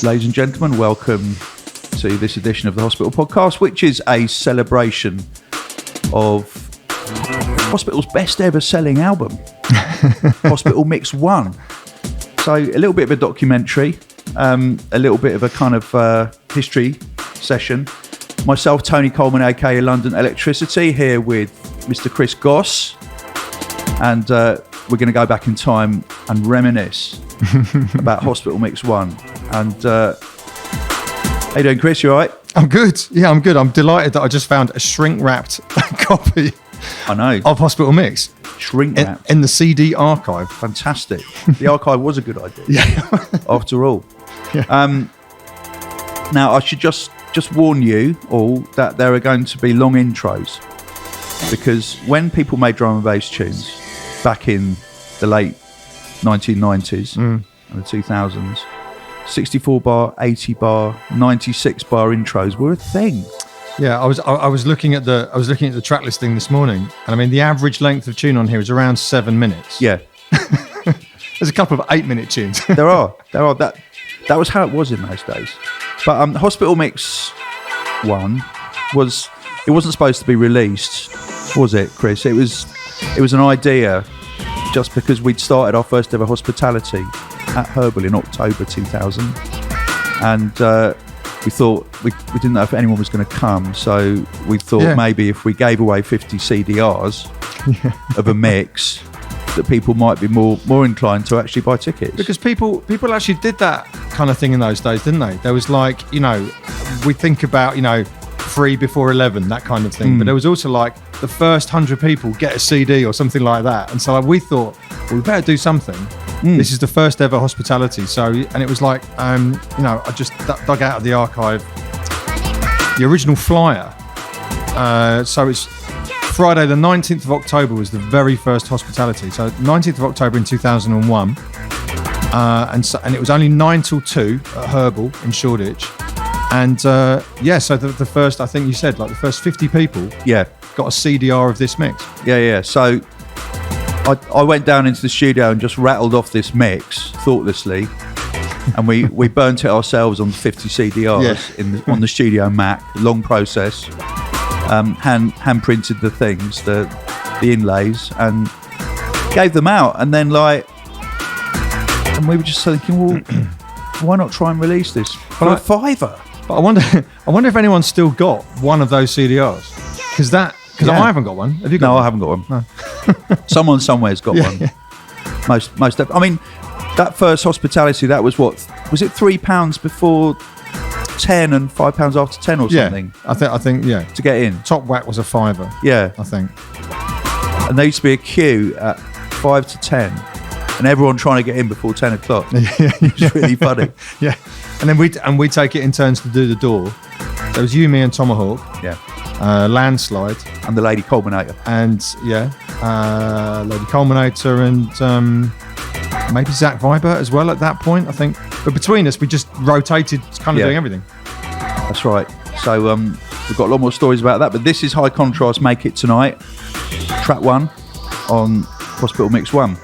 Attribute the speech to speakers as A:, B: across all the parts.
A: Ladies and gentlemen, welcome to this edition of the Hospital Podcast, which is a celebration of Hospital's best ever selling album, Hospital Mix 1. So a little bit of a documentary, a little bit of a kind of history session. Myself, Tony Coleman, aka London Electricity, here with Mr. Chris Goss, and we're going to go back in time and reminisce about Hospital Mix 1. And how you doing, Chris? You all right?
B: I'm good. Yeah, I'm good. I'm delighted that I just found a shrink-wrapped copy of Hospital Mix.
A: Shrink-wrapped?
B: In the CD archive.
A: Fantastic. The archive was a good idea.
B: Yeah.
A: After all.
B: Yeah.
A: Now, I should just warn you all that there are going to be long intros, because when people made drum and bass tunes back in the late 1990s and the 2000s, 64 bar, 80 bar, 96 bar intros were a thing.
B: Yeah, I was looking at the track listing this morning, and I mean the average length of tune on here is around 7 minutes.
A: Yeah.
B: There's a couple of 8-minute tunes.
A: There are. That was how it was in those days. But Hospital Mix 1 wasn't supposed to be released, was it, Chris? It was an idea just because we'd started our first ever hospitality at Herbal in October 2000, and we thought we didn't know if anyone was going to come, so we thought maybe if we gave away 50 CDRs of a mix, that people might be more inclined to actually buy tickets.
B: Because people actually did that kind of thing in those days, didn't they? There was like, we think about, free before 11, that kind of thing. But there was also like the first 100 people get a CD or something like that. And so we thought, well, we better do something. This is the first ever hospitality. So, and it was like, I just dug out of the archive the original flyer. So it's Friday the 19th of October was the very first hospitality. So 19th of October in 2001. And it was only 9 till 2 at Herbal in Shoreditch. And so the first, I think you said, like the first 50 people got a CDR of this mix.
A: Yeah. So I went down into the studio and just rattled off this mix thoughtlessly. And we burnt it ourselves on 50 CDRs on the Studio Mac. Long process. Hand printed the things, the inlays, and gave them out. And then and we were just thinking, well, why not try and release this for a $5?
B: But I wonder if anyone's still got one of those CDRs, because I haven't got one. Have you got one?
A: No, I haven't got one. No. Someone somewhere's got one.
B: Yeah.
A: Most. I mean, that first hospitality, that was what was it? £3 before 10 and £5 after 10 or something.
B: Yeah, I think to
A: get in.
B: Top whack was a £5.
A: Yeah,
B: I think.
A: And there used to be a queue at 5 to 10, and everyone trying to get in before 10 o'clock. It's really funny.
B: Yeah. And then we'd take it in turns to do the door. There was you, me, and Tomahawk.
A: Yeah.
B: Landslide.
A: And the Lady Culminator.
B: And Lady Culminator and maybe Zach Vibert as well at that point, I think. But between us, we just rotated, kind of doing everything.
A: That's right. So we've got a lot more stories about that. But this is High Contrast, Make It Tonight, track 1 on Hospital Mix 1.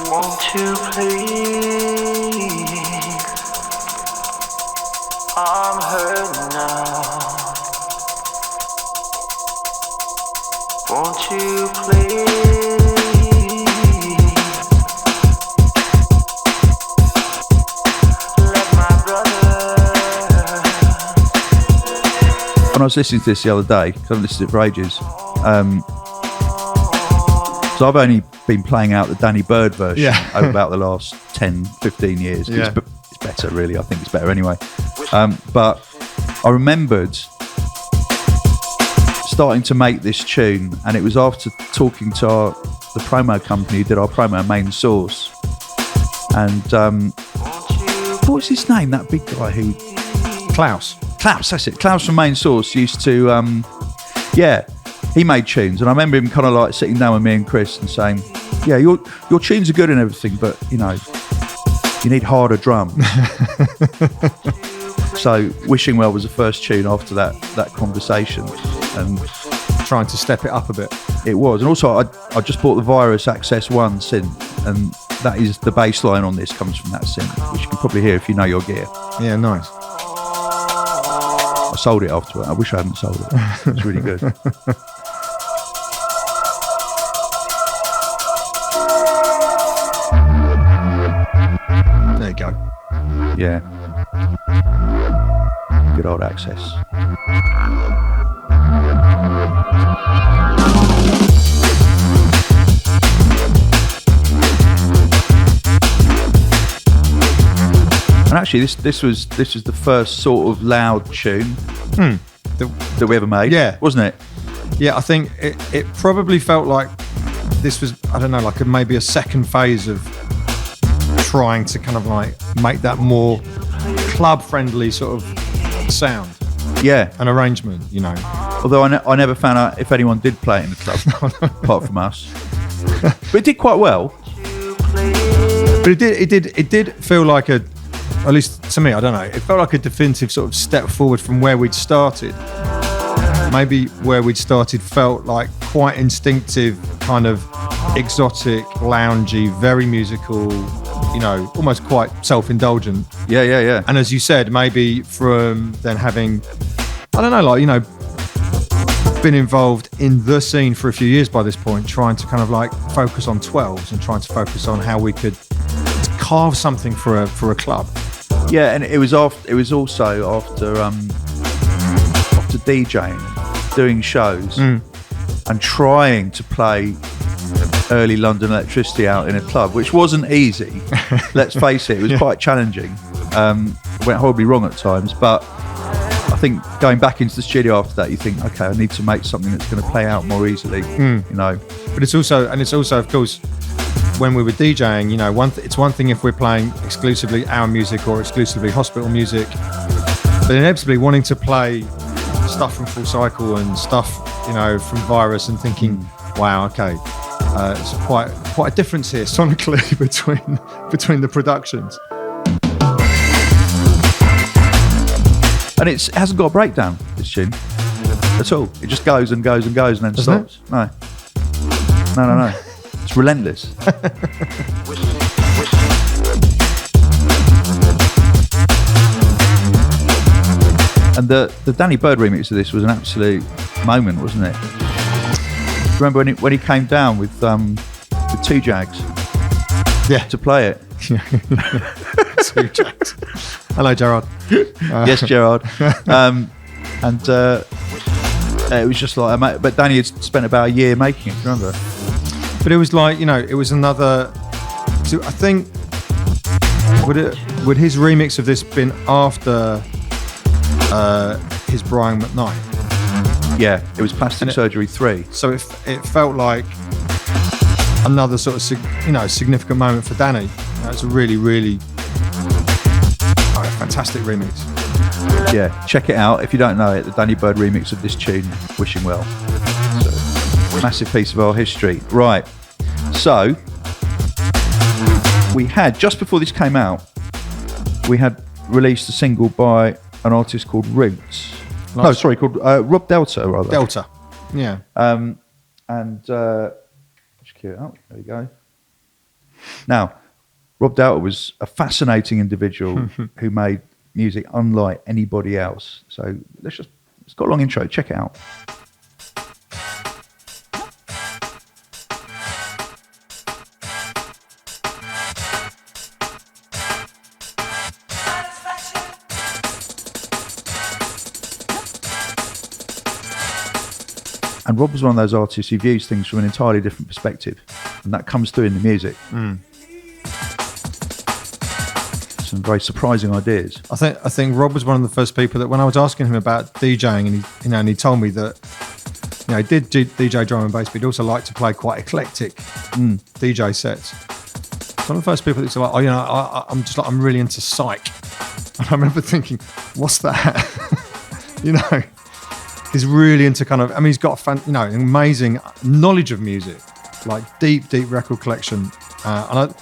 C: Won't you please? I'm hurt now. Won't you please? Let my brother.
A: When I was listening to this the other day, because I've listened to it for ages, so I've only been playing out the Danny Bird version over about the last 10, 15 years.
B: Yeah.
A: It's better, really. I think it's better anyway. But I remembered starting to make this tune, and it was after talking to the promo company who did our promo, Main Source. And what was his name? That big guy who...
B: Klaus,
A: that's it. Klaus from Main Source used to... he made tunes, and I remember him kind of like sitting down with me and Chris and saying, "Yeah, your tunes are good and everything, but you need harder drums." So "Wishing Well" was the first tune after that conversation, and
B: trying to step it up a bit.
A: it was. And also, I just bought the Virus Access 1 synth, and that is the bass line on this comes from that synth, which you can probably hear if you know your gear.
B: Yeah, nice.
A: I sold it after it. I wish I hadn't sold it. It's really good.
B: There you go.
A: Yeah. Good old Access. And actually, this was the first sort of loud tune that we ever made.
B: Yeah.
A: Wasn't it?
B: Yeah, I think it probably felt like this was, I don't know, like maybe a second phase of trying to kind of like make that more club-friendly sort of sound.
A: Yeah.
B: An arrangement,
A: Although I never found out if anyone did play it in the club, apart from us. But it did quite well.
B: But it did feel like at least to me, I don't know, it felt like a definitive sort of step forward from where we'd started. Maybe where we'd started felt like quite instinctive, kind of exotic, loungy, very musical, almost quite self-indulgent.
A: Yeah.
B: And as you said, maybe from then having, I don't know, like, been involved in the scene for a few years by this point, trying to kind of like focus on 12s and trying to focus on how we could carve something for a club.
A: Yeah, and it was also after DJing, doing shows, and trying to play early London electricity out in a club, which wasn't easy. Let's face it, it was quite challenging. Went horribly wrong at times, but I think going back into the studio after that, you think, okay, I need to make something that's going to play out more easily.
B: But it's also, of course, when we were DJing, it's one thing if we're playing exclusively our music or exclusively hospital music, but inevitably wanting to play stuff from Full Cycle and stuff, from Virus, and thinking, wow, okay, it's quite a difference here sonically between the productions.
A: And it hasn't got a breakdown, this tune, at all. It just goes and goes and goes and then
B: Doesn't
A: stops. No. It's relentless. And the Danny Bird remix of this was an absolute moment, wasn't it? Remember when he came down with 2 Jags?
B: Yeah.
A: To play it.
B: 2 Jags. Hello, Gerard.
A: Yes, Gerard. And it was just like, but Danny had spent about a year making it. Remember?
B: But it was like, it was another. So I think would his remix of this been after his Brian McKnight?
A: Yeah, it was Plastic Surgery 3.
B: So it felt like another sort of significant moment for Danny. That was a really, really fantastic remix.
A: Yeah, check it out if you don't know it. The Danny Bird remix of this tune, "Wishing Well." So, massive piece of our history. Right. So we had, just before this came out, we had released a single by an artist called Roots. Called Rob Delta, rather.
B: Delta. Yeah.
A: And just cue it up. There we go. Now, Rob Douter was a fascinating individual who made music unlike anybody else. So it's got a long intro. Check it out. And Rob was one of those artists who views things from an entirely different perspective, and that comes through in the music. Some very surprising ideas.
B: I think Rob was one of the first people that when I was asking him about DJing, and he told me that he did DJ drum and bass, but he'd also like to play quite eclectic DJ sets. One of the first people that's like, I'm really into psych, and I remember thinking, what's that? He's really into he's got an amazing knowledge of music, like deep record collection. And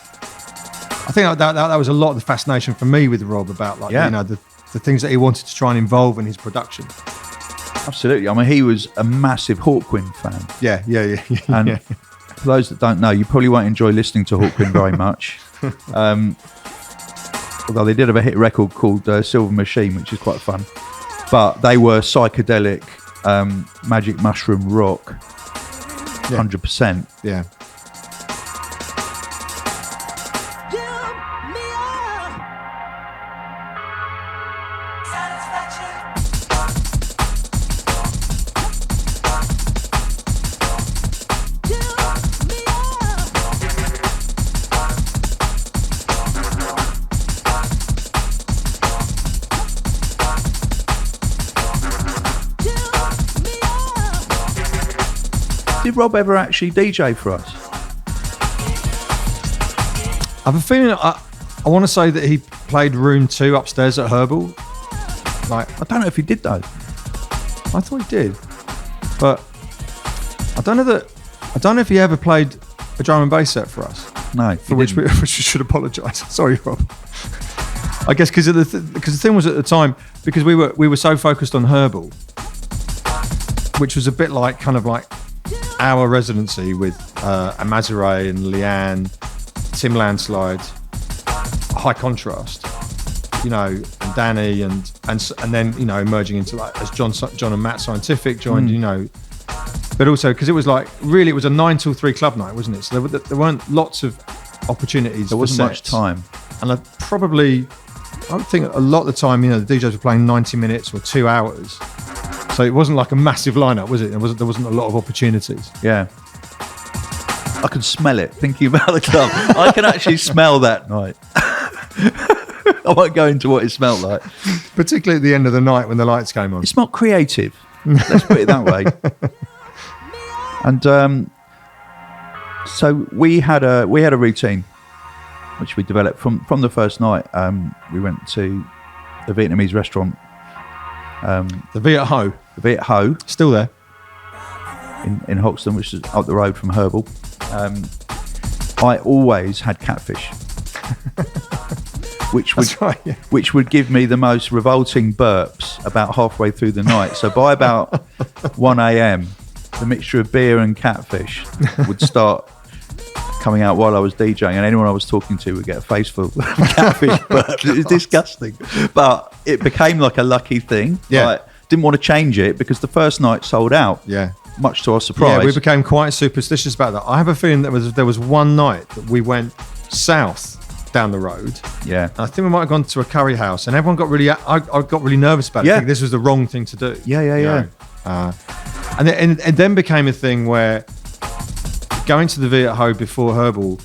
B: I think that was a lot of the fascination for me with Rob about the things that he wanted to try and involve in his production.
A: Absolutely. I mean, he was a massive Hawkwind fan.
B: Yeah.
A: And for those that don't know, you probably won't enjoy listening to Hawkwind very much. Although they did have a hit record called Silver Machine, which is quite fun. But they were psychedelic, magic mushroom rock, 100%.
B: Yeah.
A: Did Rob ever actually DJ for us?
B: I have a feeling I want to say that he played Room 2 upstairs at Herbal.
A: I don't know if he did though.
B: I thought he did, but I don't know if he ever played a drum and bass set for us.
A: No,
B: for which we should apologise. Sorry, Rob. I guess because the thing was at the time, because we were so focused on Herbal, which was a bit like our residency with Amazure and Leanne, Tim Landslide, High Contrast, and Danny, and then emerging into as John and Matt Scientific joined, but also because it was it was a 9 till 3 club night, wasn't it? So there weren't lots of opportunities.
A: There wasn't much time,
B: and I would think a lot of the time, the DJs were playing 90 minutes or 2 hours. So it wasn't like a massive lineup, was it? There wasn't a lot of opportunities.
A: Yeah. I can smell it, thinking about the club. I can actually smell that night. I won't go into what it smelled like.
B: Particularly at the end of the night when the lights came on.
A: It smelled creative. Let's put it that way. And so we had a routine, which we developed from the first night. We went to the Vietnamese restaurant.
B: The Viet Ho.
A: The Viet Ho.
B: Still there.
A: In Hoxton, which is up the road from Herbal. I always had catfish. Which would give me the most revolting burps about halfway through the night. So by about 1 a.m, the mixture of beer and catfish would start coming out while I was DJing, and anyone I was talking to would get a face full of catfish burps. It was disgusting. But it became like a lucky thing.
B: Yeah.
A: Didn't want to change it because the first night sold out.
B: Yeah.
A: Much to our surprise.
B: Yeah, we became quite superstitious about that. I have a feeling there was one night that we went south down the road.
A: Yeah.
B: And I think we might have gone to a curry house, and everyone got I got really nervous about it.
A: Yeah.
B: Thinking this was the wrong thing to do.
A: Yeah.
B: And then became a thing where going to the Viet Ho before Herbal,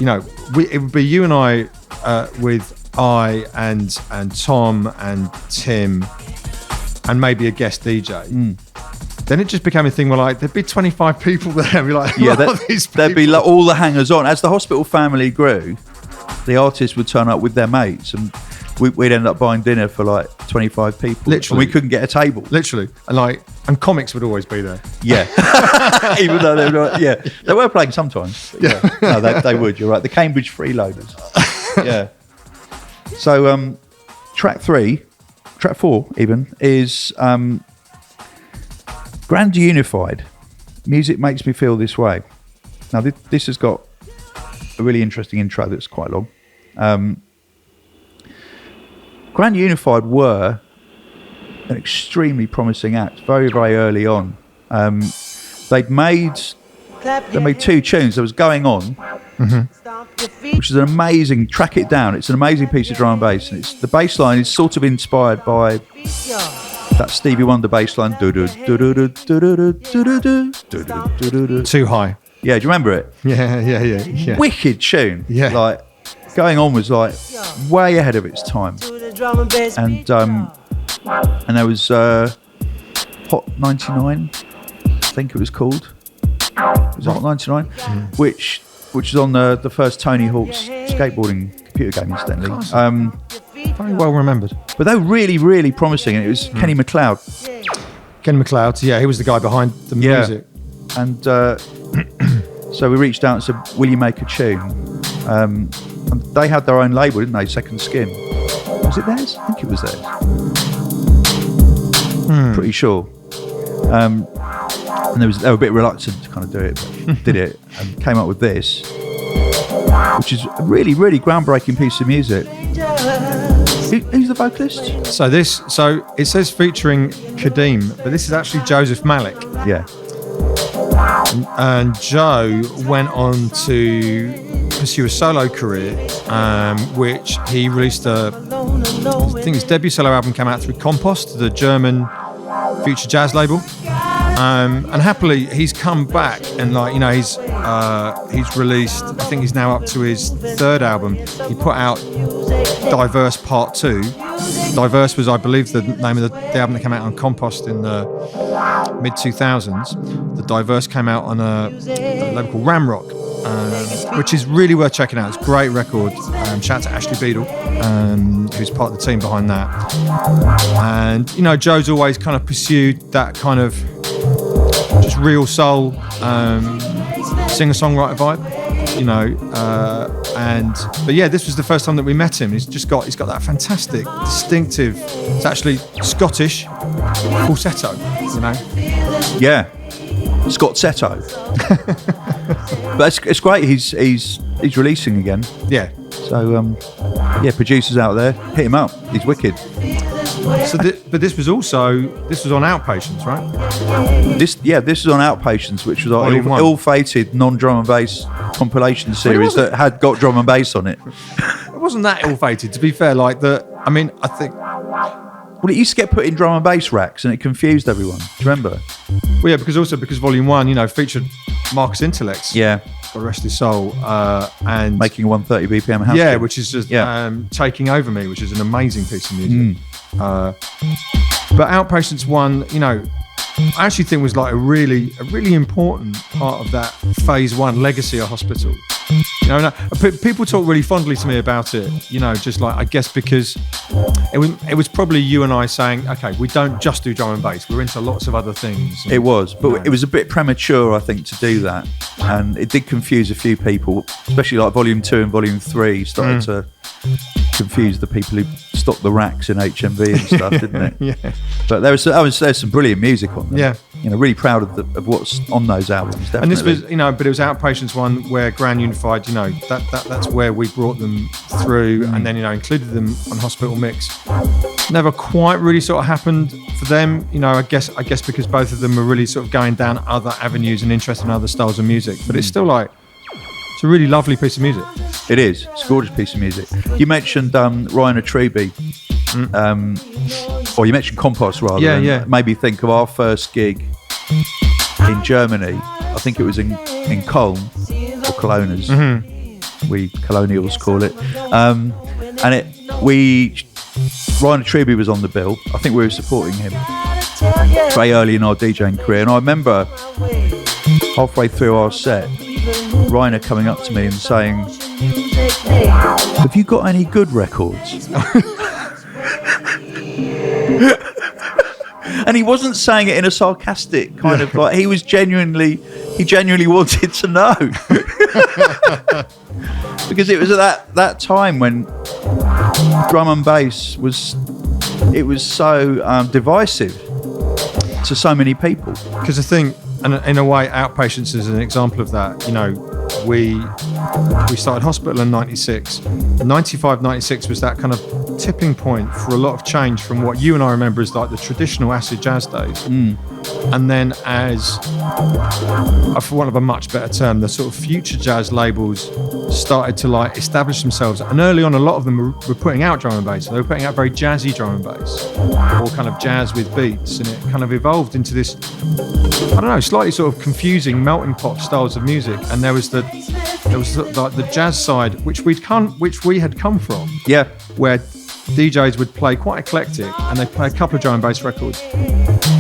B: it would be you and I with I and Tom and Tim and maybe a guest DJ. Then it just became a thing where there'd be 25 people there. Be like,
A: there'd be all the hangers on. As the hospital family grew, the artists would turn up with their mates, and we'd end up buying dinner for 25 people.
B: Literally,
A: and we couldn't get a table.
B: Literally, and comics would always be there.
A: Yeah, even though they were they were playing sometimes. Yeah, no, they would. You're right. The Cambridge Freeloaders. Yeah. So track 4 even is Grand Unified. Music makes me feel this way. Now this has got a really interesting intro that's quite long. Grand Unified were an extremely promising act very, very early on. They made 2 tunes. There was Going On, which is an amazing, track it down. It's an amazing piece of drum and bass. And the bass line is sort of inspired by that Stevie Wonder bass line.
B: Too high.
A: Yeah, do you remember it?
B: Yeah.
A: Wicked tune.
B: Yeah.
A: Like, Going On was like way ahead of its time. And there was Hot 99, I think it was called. It was Hot 99, which was on the first Tony Hawk's skateboarding computer game, incidentally.
B: Very well remembered.
A: But they were really, really promising, and it was Kenny MacLeod.
B: Kenny MacLeod, yeah, he was the guy behind the music.
A: And so we reached out and said, will you make a tune? And they had their own label, didn't they? Second Skin. Was it theirs? I think it was theirs. Pretty sure. And they were a bit reluctant to kind of do it, but did it and came up with this, which is a really, really groundbreaking piece of music. Who's the vocalist?
B: So it says featuring Kadeem, but this is actually Joseph Malik.
A: Yeah.
B: And Joe went on to pursue a solo career, which he released I think his debut solo album came out through Compost, the German future jazz label. And happily, he's come back and he's released. I think he's now up to his 3rd album. He put out Diverse Part 2. Diverse was, I believe, the name of the album that came out on Compost in the mid 2000s. The Diverse came out on a label called Ramrock, which is really worth checking out. It's a great record. Shout out to Ashley Beadle, who's part of the team behind that. And Joe's always kind of pursued that kind of just real soul singer-songwriter vibe, but yeah, this was the first time that we met him. He's got that fantastic, distinctive, it's actually Scottish falsetto,
A: Yeah, Scott Setto. But it's great. He's releasing again.
B: Yeah.
A: So producers out there, hit him up. He's wicked.
B: So, but this was on Outpatients, right?
A: This was on Outpatients, which was our ill-fated non-drum and bass compilation series that had got drum and bass on it.
B: It wasn't that ill-fated, to be fair. I think.
A: Well, it used to get put in drum and bass racks, and it confused everyone. Do you remember?
B: Well, yeah, because Volume 1, featured Marcus Intellects.
A: Yeah.
B: God rest his soul. And
A: making a 130 BPM house.
B: Yeah,
A: beat.
B: which is just Taking Over Me, which is an amazing piece of music. But Outpatients 1, I actually think was like a really important part of that phase 1 legacy of Hospital. People talk really fondly to me about it, just like, I guess because it was probably you and I saying, okay, we don't just do drum and bass, we're into lots of other things.
A: It was, but it was a bit premature, I think, to do that. And it did confuse a few people, especially like Volume 2 and Volume 3 started to confuse the people who stocked the racks in HMV and stuff, didn't it?
B: Yeah.
A: But there's some brilliant music on them.
B: Yeah.
A: Really proud of what's on those albums. Definitely.
B: And this was, but it was Outpatients 1 where Grand Unified, that's where we brought them through, and then included them on Hospital Mix. Never quite really sort of happened for them, I guess because both of them were really sort of going down other avenues and interested in other styles of music. But it's still it's a really lovely piece of music.
A: It is. It's a gorgeous piece of music. You mentioned Ryan Atrebe, or you mentioned Compost rather.
B: Yeah.
A: Made me think of our first gig in Germany. I think it was in Cologne, or Cologne as we colonials call it. And Ryan Atrebe was on the bill. I think we were supporting him very early in our DJing career. And I remember halfway through our set, Rainer coming up to me and saying, "Have you got any good records?" And he wasn't saying it in a sarcastic kind of like, he genuinely wanted to know. Because it was at that time when drum and bass was so divisive to so many people.
B: Because I think, and in a way, Outpatients is an example of that. we started Hospital in 96. 95, 96 was that kind of tipping point for a lot of change from what you and I remember as like the traditional acid jazz days. And then as, for want of a much better term, the sort of future jazz labels started to like establish themselves. And early on, a lot of them were putting out drum and bass. They were putting out very jazzy drum and bass, or kind of jazz with beats. And it kind of evolved into this, I don't know, slightly sort of confusing melting pot styles of music. And there was the jazz side, which we had come from.
A: Yeah.
B: Where DJs would play quite eclectic, and they'd play a couple of drum and bass records.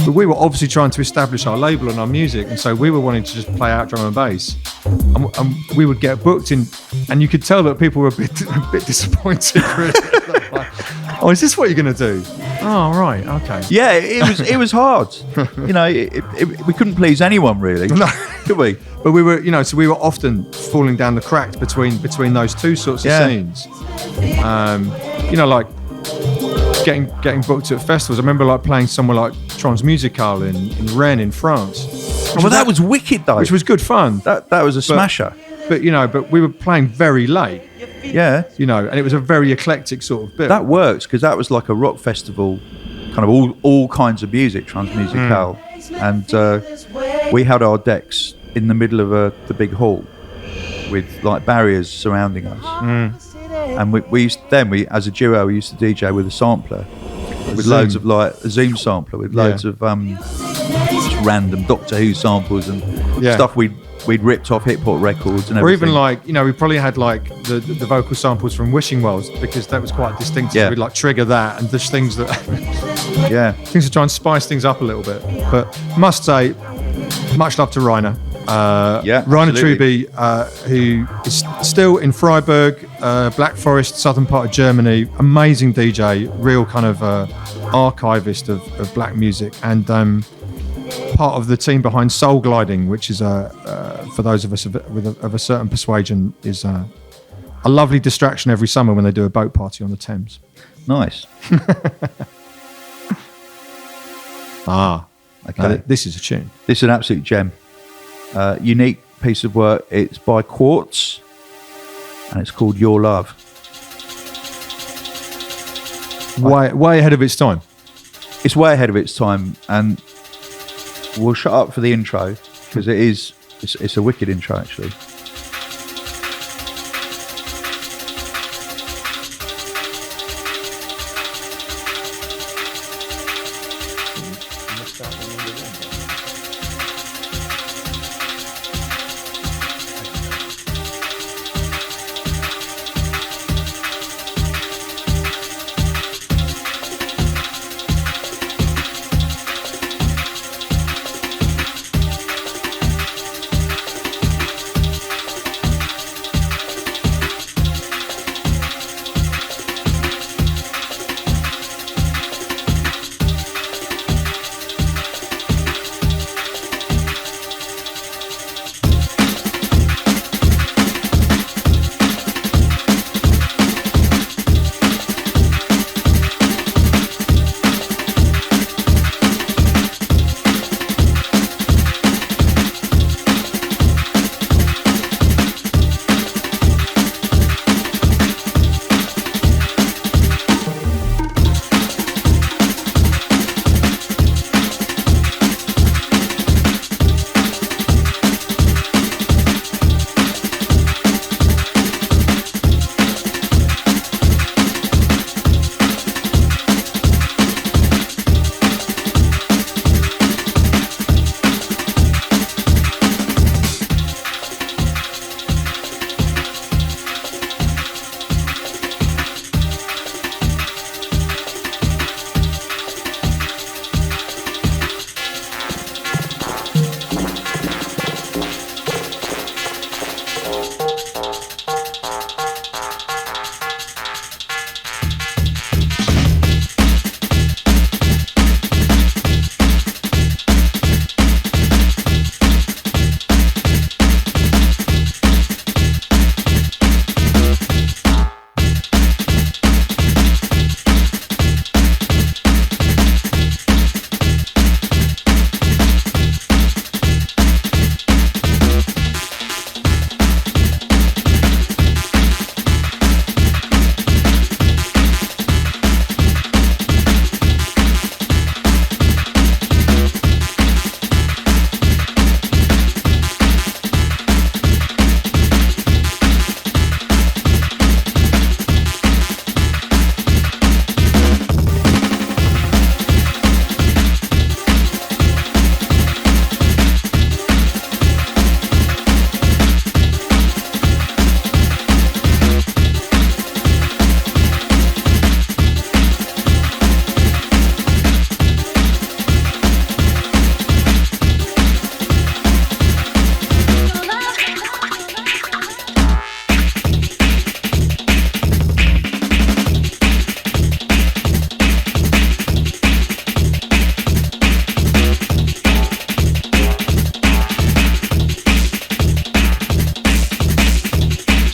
B: But we were obviously trying to establish our label and our music, and so we were wanting to just play out drum and bass. And we would get booked in, and you could tell that people were a bit disappointed. Really. Like, oh, is this what you're going to do? Oh, right, okay.
A: Yeah, it was hard. You know, we couldn't please anyone really,
B: No.
A: could we?
B: But we were, so we were often falling down the cracks between those two sorts of scenes. Like getting booked at festivals. I remember like playing somewhere like Transmusicale in Rennes in France.
A: Well, that was wicked though.
B: Which was good fun.
A: That was a smasher.
B: But we were playing very late.
A: Yeah.
B: And it was a very eclectic sort of bit.
A: That works because that was like a rock festival, kind of all kinds of music, Transmusicale. And we had our decks in the middle of the big hall with like barriers surrounding us. And we used, as a duo, we used to DJ with a sampler, with loads of like a Zoom sampler with loads of just random Doctor Who samples and stuff we'd ripped off hip hop records and everything.
B: Or even like, we probably had like the vocal samples from Wishing Wells because that was quite distinctive.
A: Yeah.
B: We'd like trigger that and just things that things to try and spice things up a little bit. But must say, much love to Rainer. Rainer Truby, who is still in Freiburg, Black Forest, southern part of Germany. Amazing DJ, real kind of archivist of black music, and part of the team behind Soul Gliding, which is for those of us of a certain persuasion, is a lovely distraction every summer when they do a boat party on the Thames.
A: Nice.
B: Okay. This is a tune.
A: This is an absolute gem. Unique piece of work. It's by Quartz and it's called Your Love.
B: Way ahead of its time.
A: It's way ahead of its time, and we'll shut up for the intro because it's a wicked intro actually.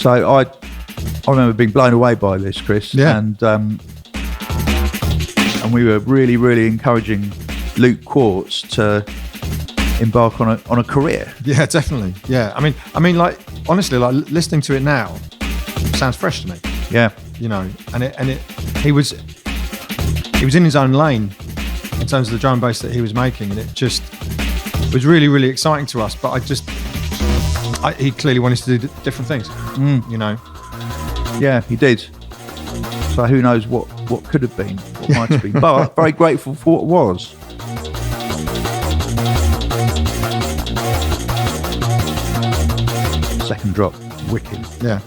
A: So I remember being blown away by this, Chris.
B: Yeah.
A: And we were really, really encouraging Luke Quartz to embark on a career.
B: Yeah, definitely. Yeah, I mean, like honestly, like listening to it now, sounds fresh to me.
A: Yeah.
B: You know, he was in his own lane in terms of the drum and bass that he was making, and it just was really, really exciting to us. But he clearly wanted to do different things. You know.
A: Yeah, he did. So who knows what could have been, what might have been. But very grateful for what was. Second drop, wicked.
B: Yeah.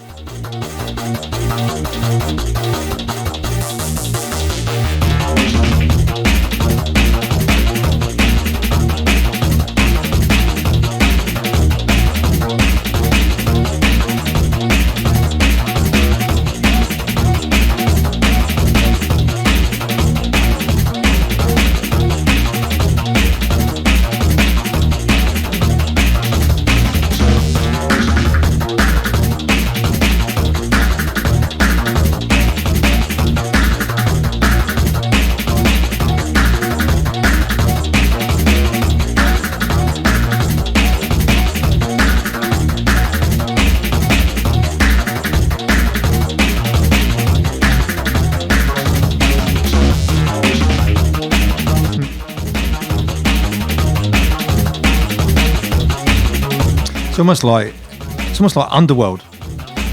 B: It's almost like Underworld,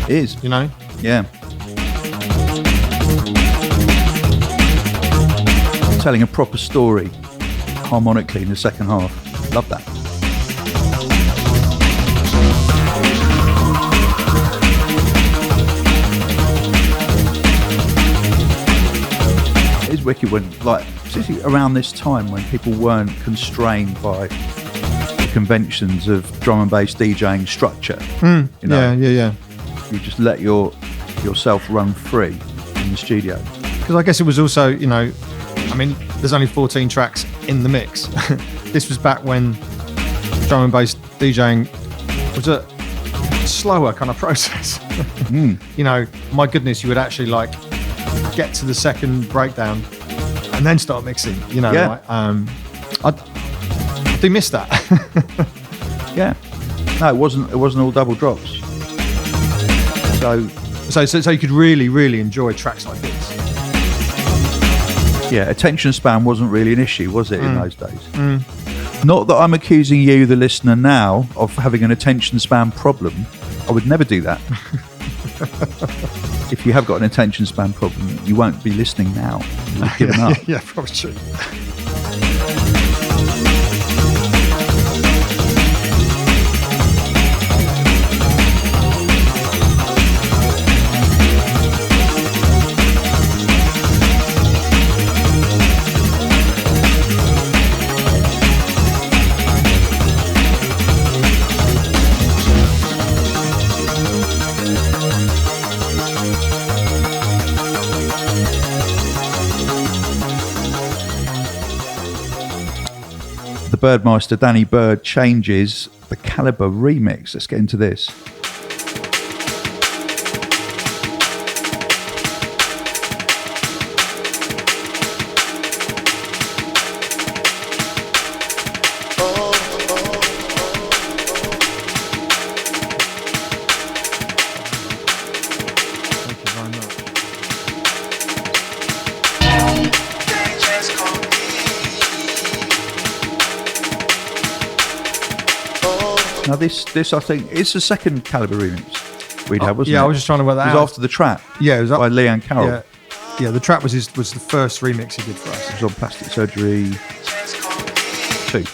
A: It is.
B: you know?
A: Yeah. Telling a proper story harmonically in the second half. Love that. It is wicked when, like, particularly around this time when people weren't constrained by the conventions of drum and bass DJing structure. You know,
B: Yeah.
A: you just let yourself run free in the studio.
B: Because I guess it was also, you know, I mean, there's only 14 tracks in the mix. This was back when drum and bass DJing was a slower kind of process. You know, my goodness, you would actually like get to the second breakdown and then start mixing. You know,
A: Yeah.
B: like, I do miss that.
A: Yeah. No, it wasn't all double drops. So
B: So you could really, really enjoy tracks like this.
A: yeah, attention span wasn't really an issue, was it, in those days? Not that I'm accusing you, the listener, now of having an attention span problem. I would never do that. If you have got an attention span problem, you won't be listening now. You'll have given up.
B: Yeah, probably true.
A: The Birdmaster, Danny Bird, changes the Calibre remix. Let's get into this.
B: Thank you very much.
A: Now this I think is the second Calibre remix we'd had, wasn't it?
B: Yeah, I was just trying to work that
A: It was
B: out.
A: after the trap.
B: Yeah, it was
A: by Leanne Carroll.
B: Yeah, yeah. The trap was the first remix he did for us.
A: It was on Plastic Surgery 2.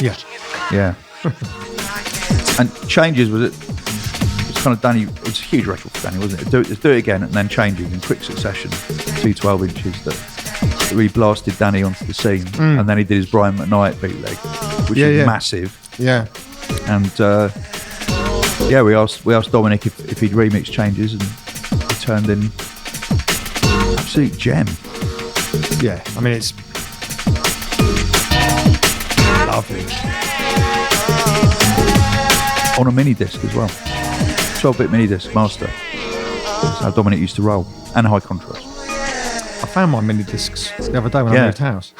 B: Yeah,
A: Yeah. And changes was kind of Danny. It was a huge record for Danny, wasn't it? Do it again and then changes in quick succession. 2 12 inches that really blasted Danny onto the scene, and then he did his Brian McKnight bootleg, which is massive.
B: yeah.
A: And yeah, we asked Dominic if he'd remix changes, and he turned in absolute gem.
B: Yeah, I mean, it's lovely.
A: on a mini disc as well. 12-bit mini disc master. That's how Dominic used to roll, and high contrast.
B: I found my mini discs the other day when I moved house.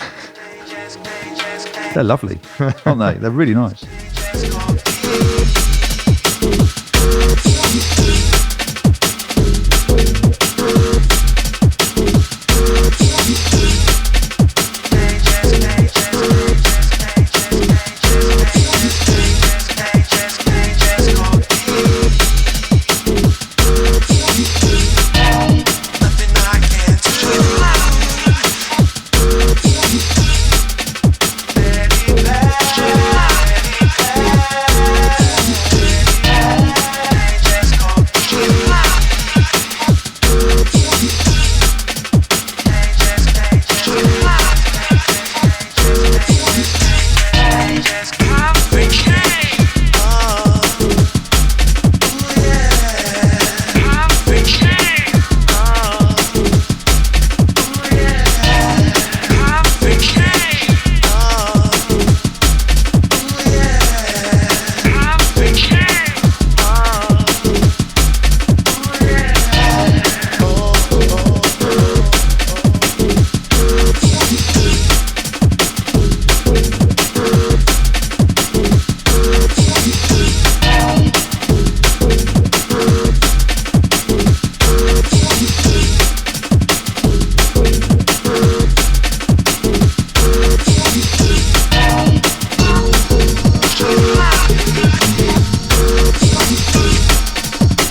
A: They're lovely, aren't they? They're really nice.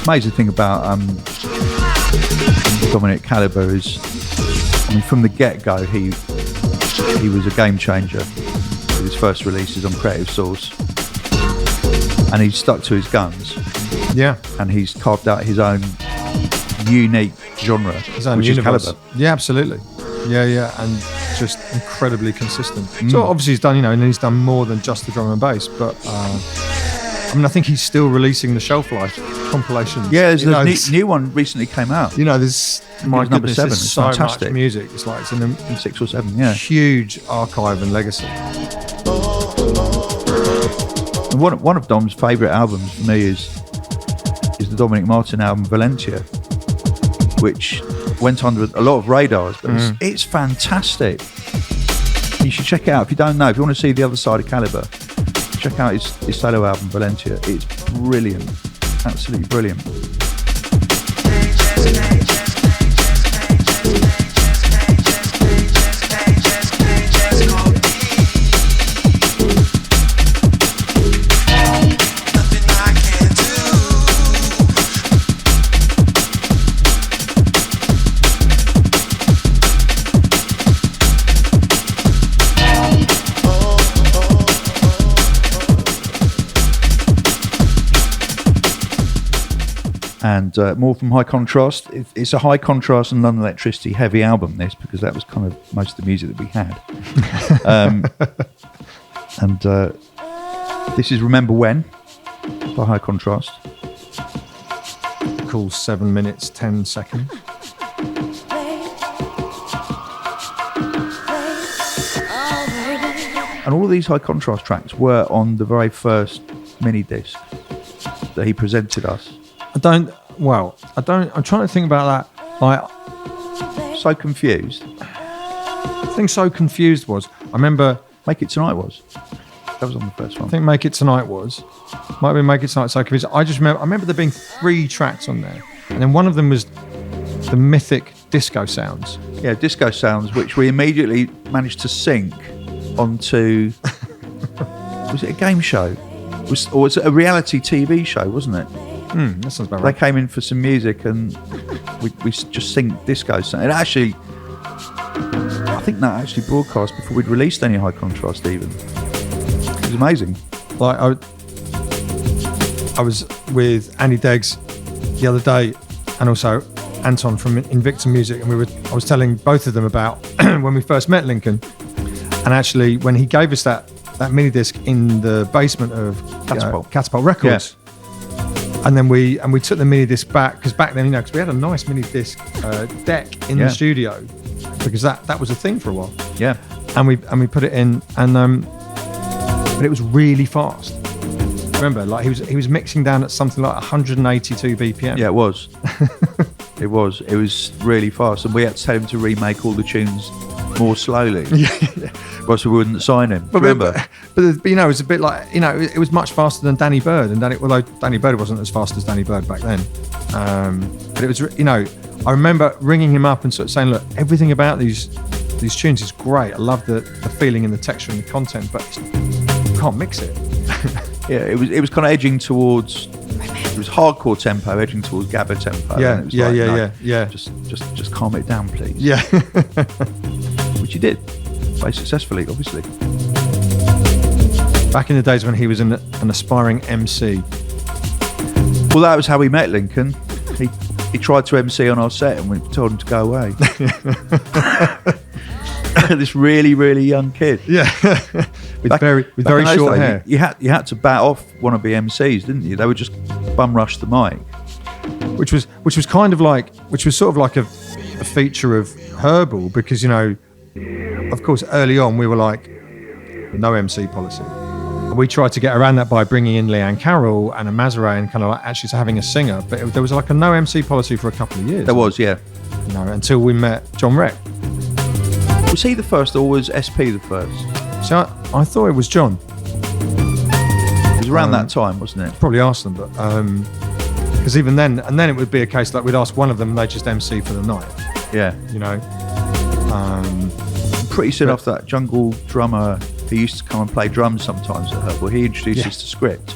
A: Amazing thing about Dominic Calibre is, I mean, from the get-go, he was a game changer with his first releases on Creative Source, and he stuck to his guns.
B: Yeah,
A: and he's carved out his own unique genre,
B: his own
A: which
B: universe.
A: is Calibre.
B: Yeah, absolutely. Yeah, and just incredibly consistent. So obviously he's done, and he's done more than just the drum and bass, but I mean, I think he's still releasing the Shelf Life compilations.
A: Yeah, there's a new one recently came out.
B: There's my
A: number
B: goodness,
A: 7.
B: there's
A: It's
B: so
A: fantastic.
B: much music. It's like it's in a
A: 6 or 7, yeah.
B: huge archive and legacy.
A: And one of Dom's favourite albums for me is the Dominic Martin album Valentia, which went under a lot of radars, but it's fantastic. You should check it out if you don't know. If you want to see the other side of Calibre, check out his solo album Valentia. It's brilliant, absolutely brilliant. And more from High Contrast. It's a High Contrast and London Electricity heavy album, this, because that was kind of most of the music that we had. And this is Remember When by High Contrast.
B: Cool, 7 minutes, 10 seconds.
A: And all of these High Contrast tracks were on the very first mini disc that he presented us.
B: I'm trying to think about that.
A: So Confused.
B: I think So Confused was. I remember
A: Make It Tonight was. That was on the first one.
B: I think Make It Tonight was. Might be Make It Tonight, So Confused. I remember there being 3 tracks on there. And then one of them was the mythic Disco Sounds.
A: Yeah, Disco Sounds, which we immediately managed to sync onto... was it a game show? Or was it a reality TV show, wasn't it?
B: That sounds about
A: They
B: right.
A: came in for some music and we just synced Disco Sounds. It actually... I think that actually broadcast before we'd released any High Contrast even. It was amazing.
B: Like I was with Andy Deggs the other day, and also Anton from Invicta Music, and I was telling both of them about when we first met Lincoln, and actually when he gave us that mini disc in the basement of Catapult Records.
A: Yeah.
B: And then we took the mini disc back, because back then, because we had a nice mini disc deck in the studio, because that was a thing for a while.
A: Yeah.
B: And we put it in, and but it was really fast. Remember, like he was mixing down at something like 182 BPM.
A: Yeah, it was. It was really fast, and we had to tell him to remake all the tunes more slowly. Else we wouldn't sign him. Remember?
B: But you know, it was a bit like, you know, it was much faster than Danny Bird, and although Danny Bird wasn't as fast as Danny Bird back then. But it was, you know, I remember ringing him up and sort of saying, look, everything about these tunes is great. I love the feeling and the texture and the content, but you can't mix it.
A: Yeah, it was kind of edging towards. It was hardcore tempo, edging towards gabba tempo.
B: Yeah,
A: and it was
B: yeah.
A: Just calm it down, please.
B: Yeah.
A: Which he did, very successfully, obviously.
B: Back in the days when he was an aspiring MC.
A: Well, that was how we met Lincoln. He tried to MC on our set, and we told him to go away. This really, really young kid.
B: Yeah. with very short hair.
A: You had to bat off wannabe MCs, didn't you? They would just bum rush the mic.
B: Which was sort of like a feature of Herbal, because, you know, of course, early on we were like, no MC policy. And we tried to get around that by bringing in Leanne Carroll and a Mazaré and kind of like actually having a singer, but there was like a no MC policy for a couple of years.
A: There was, yeah.
B: You know, until we met John Reck.
A: Was he the first, or was SP the first?
B: So I thought it was John.
A: It was around that time, wasn't it?
B: Probably asked them, but because even then, and then it would be a case like we'd ask one of them, and they'd just MC for the night. Yeah, you know.
A: Pretty soon after that, jungle drummer who used to come and play drums sometimes at Herbal, he introduced us to script.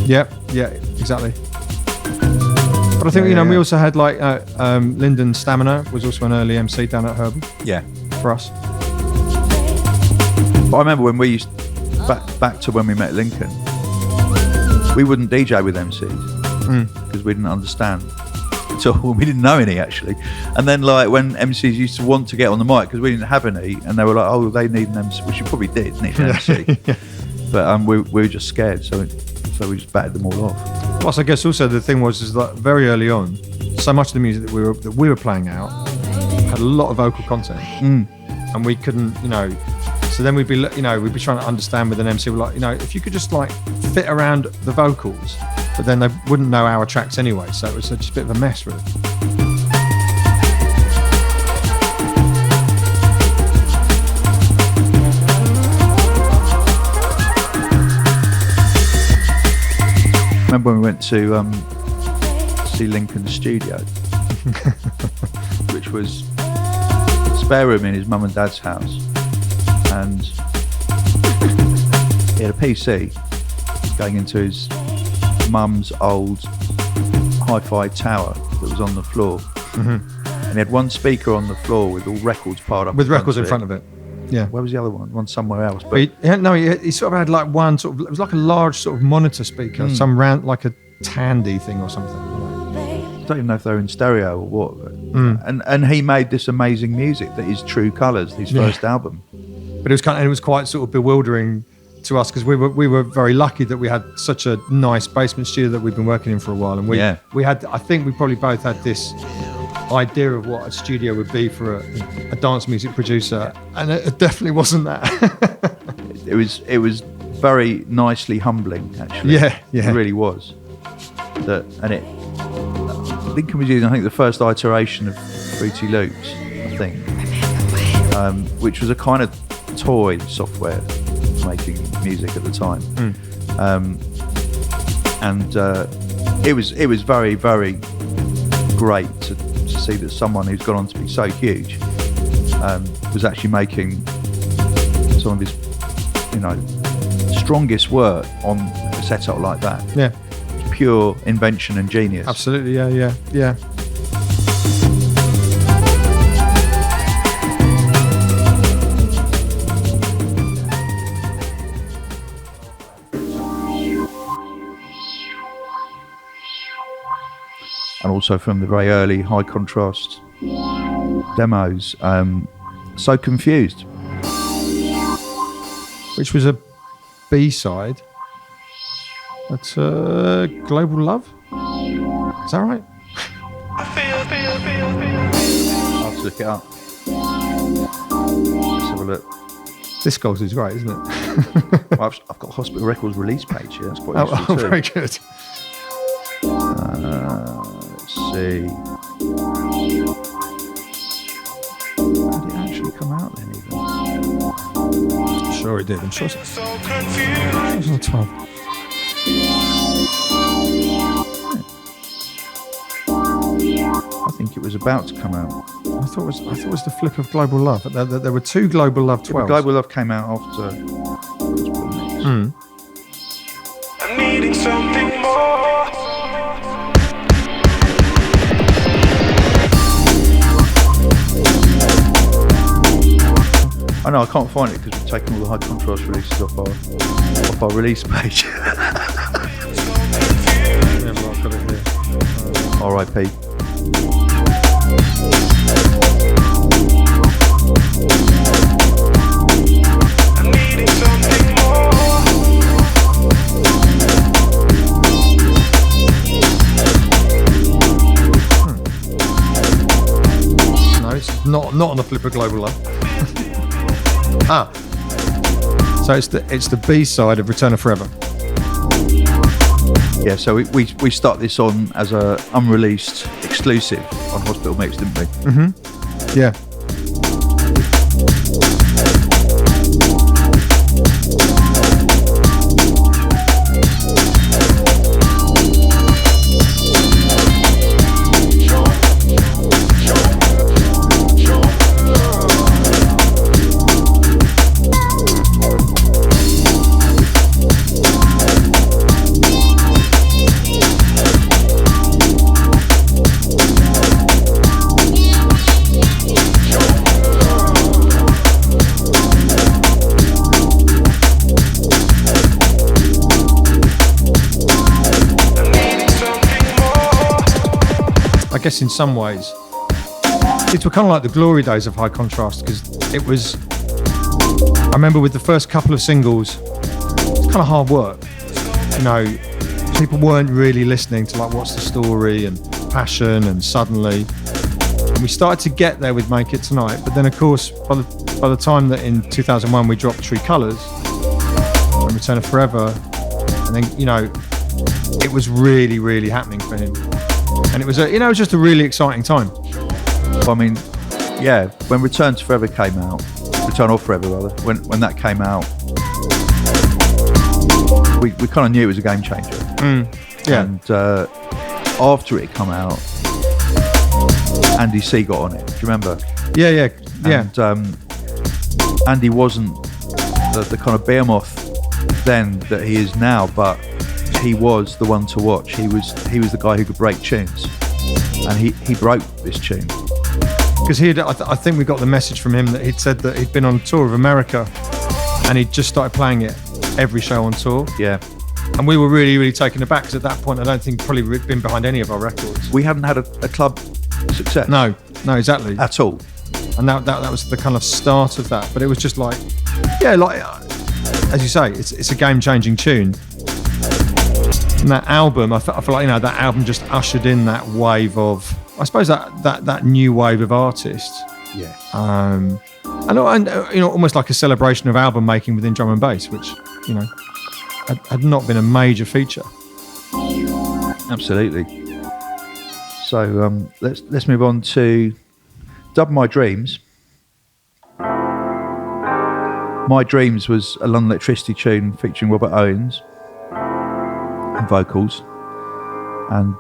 B: Yeah, exactly. But I think we also had like Lyndon Stamina was also an early MC down at Herbal. Yeah, for us.
A: But I remember when we used back to when we met Lincoln, we wouldn't DJ with MCs because we didn't understand. So we didn't know any actually. And then like when MCs used to want to get on the mic because we didn't have any, and they were like, oh, they need an MC, which you probably did need an MC. Yeah. But we were just scared, so we just batted them all off.
B: Plus, I guess also the thing was that very early on, so much of the music that we were playing out had a lot of vocal content, and we couldn't, you know. So then we'd be trying to understand with an MC, we're like, you know, if you could just like fit around the vocals, but then they wouldn't know our tracks anyway. So it was just a bit of a mess, really.
A: Remember when we went to see Lincoln's studio, which was a spare room in his mum and dad's house, and he had a PC going into his mum's old hi-fi tower that was on the floor, and he had one speaker on the floor with all records piled up
B: with records in front of it. Yeah.
A: Where was the other one? One somewhere else. But
B: he sort of had like one sort of, it was like a large sort of monitor speaker, some round, like a Tandy thing or something.
A: I don't even know if they were in stereo or what. And he made this amazing music that is True Colours, his first album.
B: But it was quite sort of bewildering to us because we were very lucky that we had such a nice basement studio that we've been working in for a while, and we had, I think we probably both had this idea of what a studio would be for a dance music producer, and it definitely wasn't that.
A: it was very nicely humbling, actually.
B: Yeah,
A: it really was. Lincoln was using, I think, the first iteration of Fruity Loops, I think, which was a kind of toy software making music at the time, and it was very, very great to see that someone who's gone on to be so huge was actually making some of his, you know, strongest work on a setup like that.
B: Yeah,
A: pure invention and genius.
B: Absolutely, yeah.
A: And also from the very early high contrast demos, So Confused,
B: which was a B-side. That's Global Love. Is that right?
A: I'll have to look it up. Let's have a look.
B: This Goss is great, isn't it?
A: Well, I've got Hospital Records release page here. That's quite
B: Oh,
A: useful too.
B: very good.
A: Let's see. Did it actually come out then even?
B: Sure it did. I'm sure it's 2012.
A: I think it was about to come out.
B: I thought it was the flip of Global Love. There were two Global Love 12s.
A: Global Love came out after.
C: I'm needing something more.
A: I know I can't find it because we've taken all the high contrast releases off our release page.
B: Yeah, well, I've got it here.
A: R.I.P.
C: I'm needing something more.
B: No, it's not on the flip of Global Love. So it's the B side of Return of Forever.
A: Yeah, so we start this on as a unreleased exclusive on Hospital Mix, didn't we?
B: Yeah. I guess in some ways, these were kind of like the glory days of high contrast because it was. I remember with the first couple of singles, it's kind of hard work. You know, people weren't really listening to like What's the Story and Passion and Suddenly. And we started to get there with Make It Tonight, but then of course by the time that in 2001 we dropped True Colours and Return of Forever, and then it was really, really happening for him. And it was it was just a really exciting time.
A: Well, I mean, yeah, when Return of Forever, rather, when that came out, we kind of knew it was a game changer.
B: Yeah.
A: And after it come out, Andy C got on it. Do you remember?
B: Yeah.
A: And Andy wasn't the kind of behemoth then that he is now, but he was the one to watch. He was the guy who could break tunes, and he broke this tune.
B: Because I think we got the message from him that he'd said that he'd been on a tour of America, and he'd just started playing it every show on tour.
A: Yeah.
B: And we were really, really taken aback because at that point I don't think probably we'd been behind any of our records.
A: We hadn't had a club success.
B: No, exactly.
A: At all.
B: And that was the kind of start of that. But it was just like, yeah, like as you say, it's a game-changing tune. And that album, I feel like that album just ushered in that wave of, I suppose that new wave of artists.
A: Yeah.
B: And almost like a celebration of album making within drum and bass, which had not been a major feature.
A: Absolutely. So let's move on to Dub My Dreams. My Dreams was a London Electricity tune featuring Robert Owens and vocals, and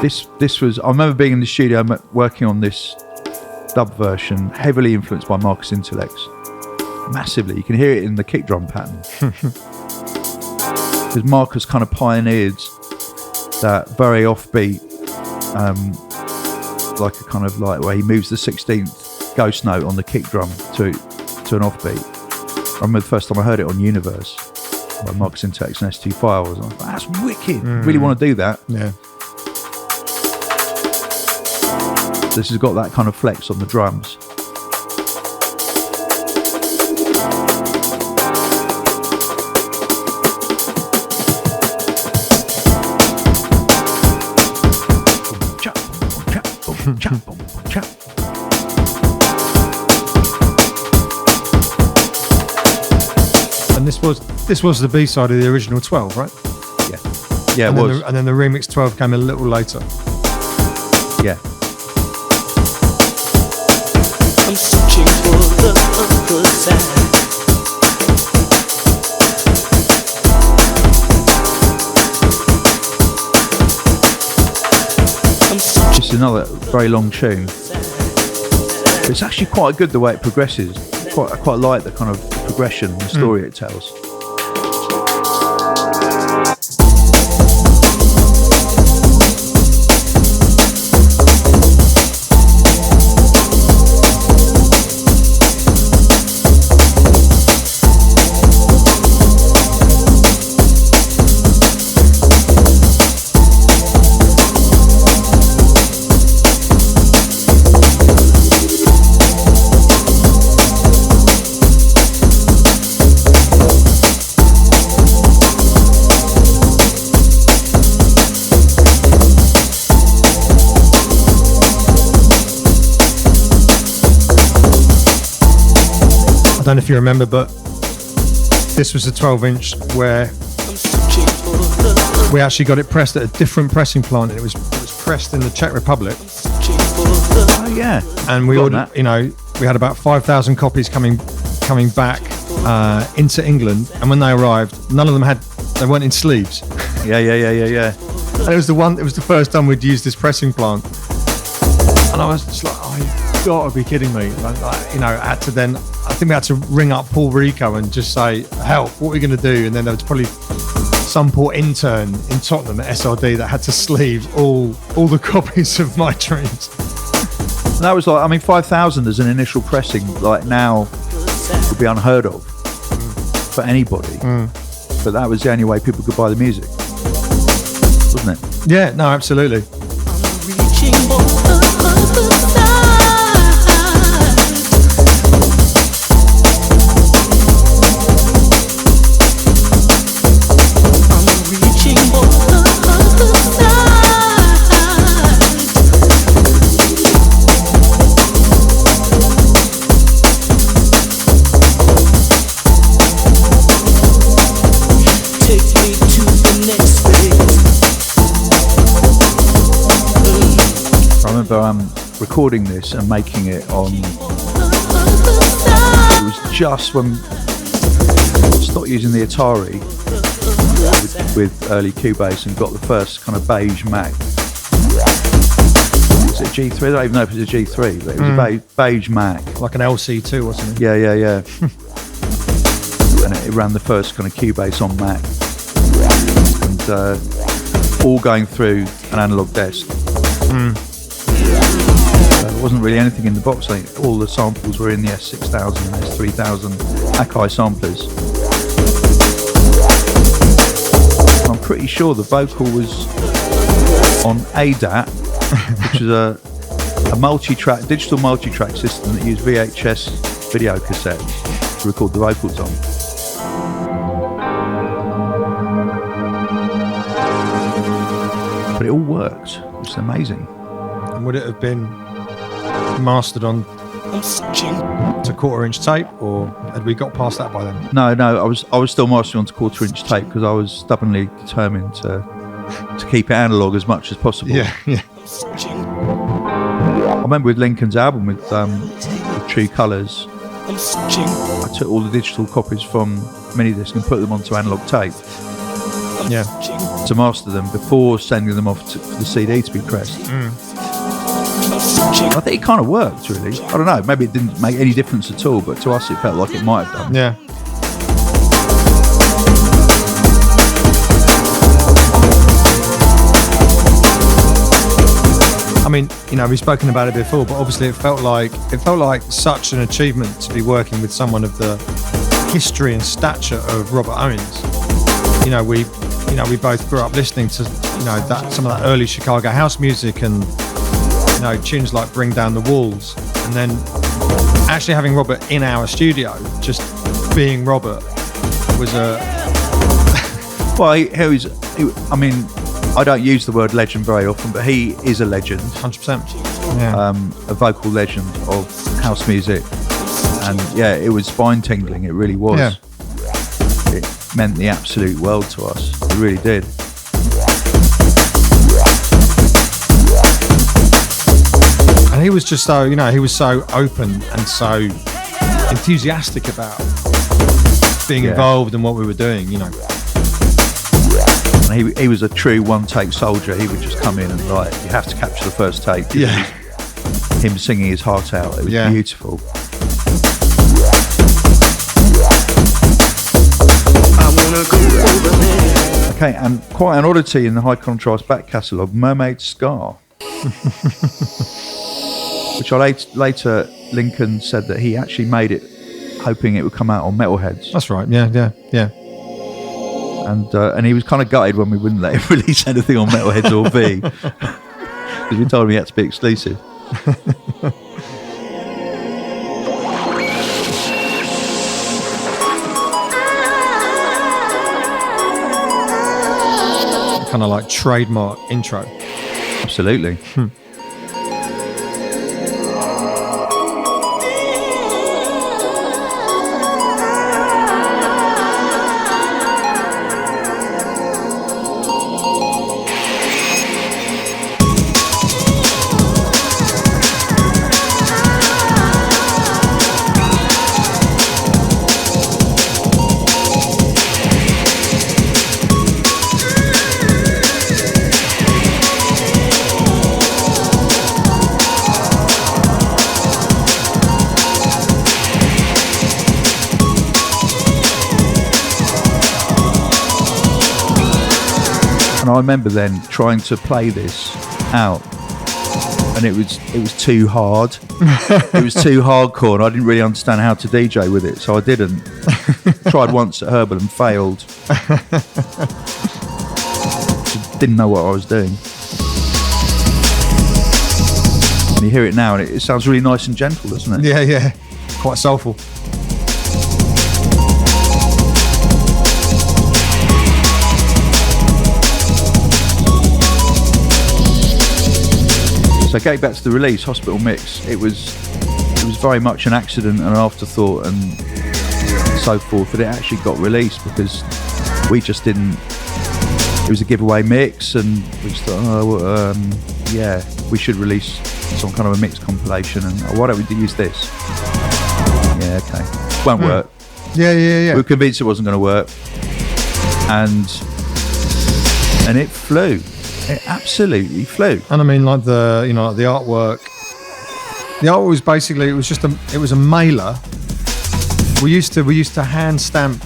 A: this was, I remember being in the studio working on this dub version, heavily influenced by Marcus Intellects, massively. You can hear it in the kick drum pattern because Marcus kind of pioneered that very offbeat, like a kind of like where he moves the 16th ghost note on the kick drum to an offbeat. I remember the first time I heard it on Universe by Marcus Intellects and S2 Files. I was like, that's wicked. Really want to do that.
B: Yeah.
A: This has got that kind of flex on the drums.
B: And this was the B-side of the original 12, right?
A: Yeah, it was.
B: And then the remix 12 came a little later.
A: Yeah.
D: I'm searching for the other side.
A: It's another very long tune. It's actually quite good the way it progresses. I quite like the kind of progression, the story it tells.
B: I don't know if you remember, but this was a 12-inch where we actually got it pressed at a different pressing plant. It was pressed in the Czech Republic.
A: Oh yeah,
B: and we ordered. We had about 5,000 copies coming back into England, and when they arrived, none of them they weren't in sleeves.
A: Yeah.
B: And it was the first time we'd used this pressing plant, and I was just like, oh, you've got to be kidding me. I think we had to ring up Paul Rico and just say, help, what are we going to do? And then there was probably some poor intern in Tottenham at SRD that had to sleeve all the copies of My Dreams.
A: And that was 5,000 as an initial pressing, like now would be unheard of for anybody. But that was the only way people could buy the music, wasn't it?
B: Yeah, no, absolutely.
A: Recording this and making it on, it was just when I stopped using the Atari with early Cubase and got the first kind of beige Mac. Was it a G3? I don't even know if it was a G3, but it was a beige Mac,
B: like an LC2, wasn't it?
A: Yeah. And it ran the first kind of Cubase on Mac, and all going through an analog desk. There wasn't really anything in the box. I think all the samples were in the S6000 and S3000 Akai samplers. I'm pretty sure the vocal was on ADAT, which is a digital multi-track system that used VHS video cassettes to record the vocals on. But it all worked, which is amazing.
B: And would it have been mastered on to quarter-inch tape, or had we got past that by then?
A: No, I was still mastering onto quarter-inch tape because I was stubbornly determined to keep it analog as much as possible.
B: Yeah.
A: I remember with Lincoln's album with True Colours, I took all the digital copies from minidisc and put them onto analog tape.
B: Yeah.
A: To master them before sending them off for the CD to be pressed. I think it kind of worked, really. I don't know, maybe it didn't make any difference at all, but to us it felt like it might have done.
B: Yeah. I mean, we've spoken about it before, but obviously it felt like such an achievement to be working with someone of the history and stature of Robert Owens. We both grew up listening to some of that early Chicago house music and tunes like Bring Down the Walls, and then actually having Robert in our studio, just being Robert, was a
A: well, I don't use the word legend very often, but he is a legend.
B: 100%. Yeah.
A: A vocal legend of house music, and yeah, it was spine tingling. It really was.
B: Yeah.
A: meant the absolute world to us. It really did.
B: And he was just so, he was so open and so enthusiastic about being involved in what we were doing,
A: And he was a true one-take soldier. He would just come in and like, you have to capture the first take.
B: Yeah.
A: Him singing his heart out. It was beautiful. Okay, and quite an oddity in the High Contrast back catalogue, Mermaid Scar. Which later Lincoln said that he actually made it hoping it would come out on Metalheads.
B: That's right, yeah.
A: And he was kind of gutted when we wouldn't let him release anything on Metalheads or V. Because we told him he had to be exclusive.
B: Kind of like trademark intro.
A: Absolutely. And I remember then trying to play this out, and it was too hard. It was too hardcore, and I didn't really understand how to DJ with it, so I didn't. Tried once at Herbal and failed. Didn't know what I was doing. And you hear it now, and it sounds really nice and gentle, doesn't it?
B: Yeah. Quite soulful.
A: So getting back to the release, Hospital Mix, it was very much an accident and an afterthought and so forth, but it actually got released because we just didn't. It was a giveaway mix, and we just thought, we should release some kind of a mix compilation, and why don't we use this? Yeah, okay, won't work.
B: Yeah.
A: We were convinced it wasn't going to work, and it flew. It absolutely flew.
B: And I mean, like the artwork. The artwork was basically, it was a mailer. We used to hand stamp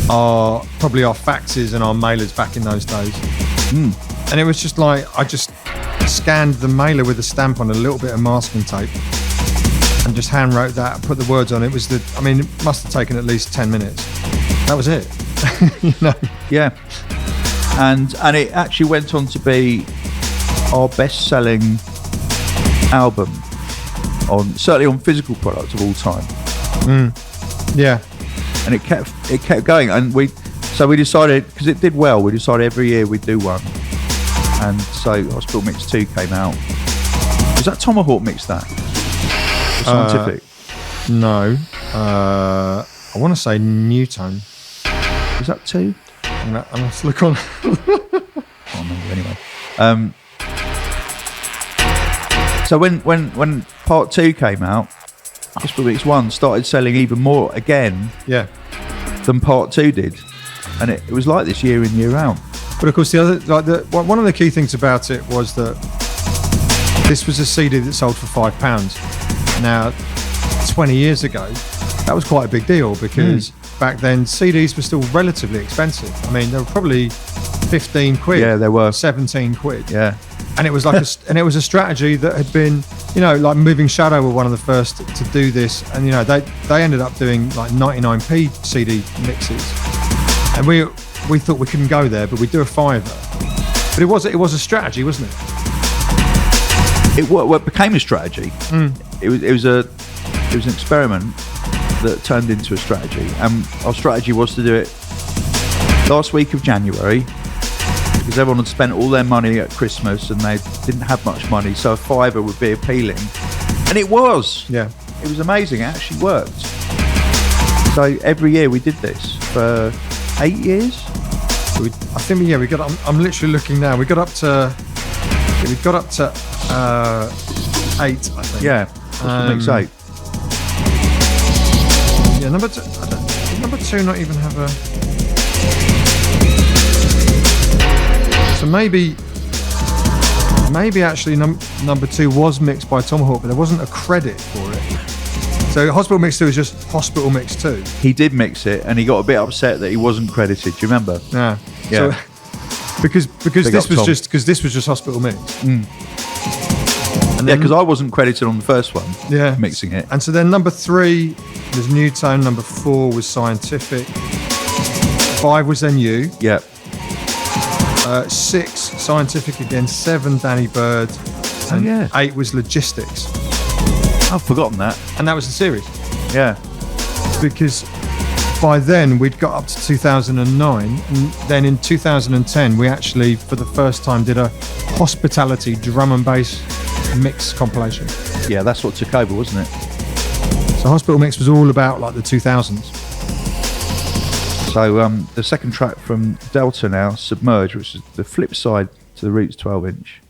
B: our faxes and our mailers back in those days. And it was just like, I just scanned the mailer with a stamp on a little bit of masking tape and just hand wrote that, put the words on. It must have taken at least 10 minutes. That was it.
A: Yeah. And it actually went on to be our best-selling album, certainly on physical product of all time.
B: Yeah.
A: And it kept going, and we decided, because it did well, we decided every year we'd do one. And so Hospital Mix 2 came out. Was that Tomahawk Mix that? The Scientific?
B: No. I want to say Newtone.
A: Was that 2?
B: I'm gonna look on.
A: I can't remember anyway. So when part 2 came out, Hospital Mix 1 started selling even more again than part 2 did, and it was like this year in, year out.
B: But of course, one of the key things about it was that this was a CD that sold for £5. Now, 20 years ago, that was quite a big deal because back then CDs were still relatively expensive. I mean, they were probably 15 quid.
A: Yeah, they were
B: 17 quid.
A: Yeah,
B: and it was like and it was a strategy that had been, like Moving Shadow were one of the first to do this, and they ended up doing like 99p CD mixes, and we thought we couldn't go there, but we'd do a £5. But it was a strategy, wasn't it?
A: It became a strategy. It was an experiment that turned into a strategy, and our strategy was to do it last week of January because everyone had spent all their money at Christmas and they didn't have much money, so a £5 would be appealing, and it was.
B: Yeah,
A: it was amazing. It actually worked. So every year we did this for 8 years.
B: I think we got. I'm literally looking now. We got up to 8. I think.
A: Yeah, mix 8.
B: Yeah, number 2. Did number 2 not even have a? So maybe actually number 2 was mixed by Tomahawk, but there wasn't a credit for it. So Hospital Mix 2 is just Hospital Mix 2.
A: He did mix it, and he got a bit upset that he wasn't credited. Do you remember?
B: Yeah.
A: Yeah.
B: So, because this was just Hospital Mix.
A: And yeah, because I wasn't credited on the first one.
B: Yeah.
A: Mixing it.
B: And so then number 3 was New Tone. Number 4 was Scientific. 5 was then you.
A: Yeah.
B: 6 Scientific again. 7 Danny Bird. And
A: yeah.
B: 8 was Logistics.
A: I've forgotten that.
B: And that was the series.
A: Yeah.
B: Because by then we'd got up to 2009, and then in 2010 we actually for the first time did a hospitality drum and bass mix compilation.
A: Yeah, that's what took over, wasn't it?
B: So Hospital Mix was all about like the 2000s.
A: So the second track from Delta now, Submerge, which is the flip side to the Roots 12-inch.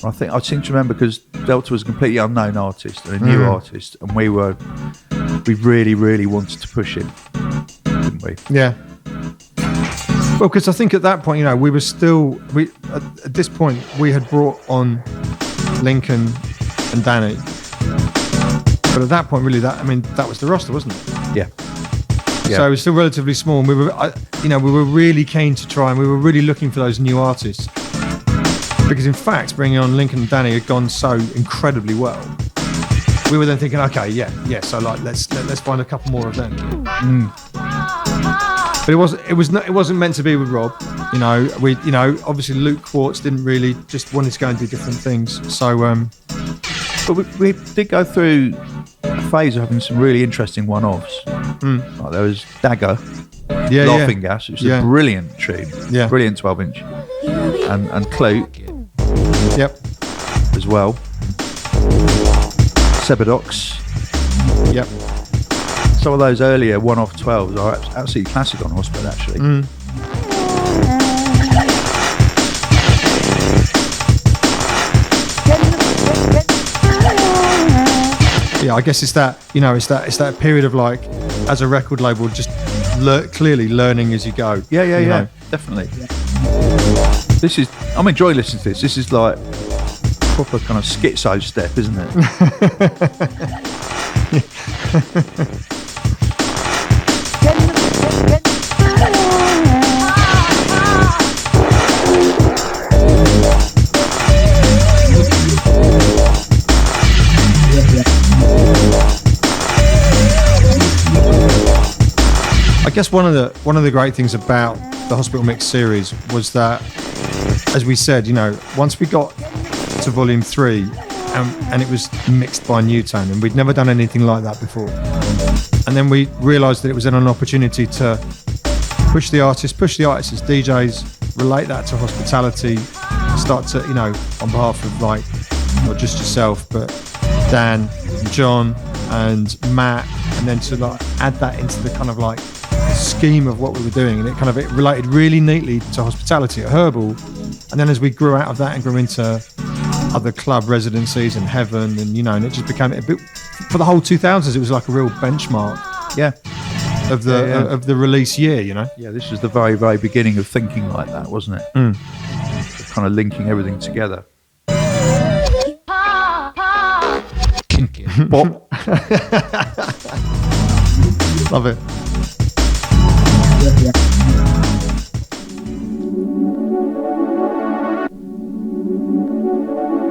A: I seem to remember because Delta was a completely unknown artist and a new artist, and we really, really wanted to push him, didn't we?
B: Yeah. Well, because I think at that point, we were still at this point we had brought on Lincoln and Danny, but at that point, really, that was the roster, wasn't it?
A: Yeah.
B: So it was still relatively small, and we were really keen to try, and we were really looking for those new artists. Because in fact, bringing on Lincoln and Danny had gone so incredibly well. We were then thinking, okay, so like let's find a couple more of them. But it wasn't meant to be with Rob. Obviously Luke Quartz didn't really, just wanted to go and do different things. So,
A: but we did go through a phase of having some really interesting one-offs. Like there was Dagger, Laughing Gas, which was a brilliant tune, brilliant 12-inch, and Clute.
B: Yep.
A: As well. Sebadox.
B: Yep.
A: Some of those earlier one-off 12s are absolutely classic on Hospital, actually.
B: Yeah, I guess it's that it's that period of like, as a record label, just clearly learning as you go.
A: Yeah, definitely. I'm enjoying listening to this. This is like proper kind of schizo step, isn't it?
B: I guess one of the great things about the Hospital Mix series was that, as we said, once we got to volume 3 and it was mixed by New Tone, and we'd never done anything like that before, and then we realised that it was then an opportunity to push the artists as DJs, relate that to hospitality, start to, on behalf of like not just yourself but Dan, and John and Matt, and then to like add that into the kind of like scheme of what we were doing, and it related really neatly to hospitality at Herbal. And then as we grew out of that and grew into other club residencies and Heaven, and and it just became a bit, for the whole 2000s, it was like a real benchmark of the release year.
A: Yeah, this was the very, very beginning of thinking like that, wasn't it? Kind of linking everything together. Bop.
B: Love it.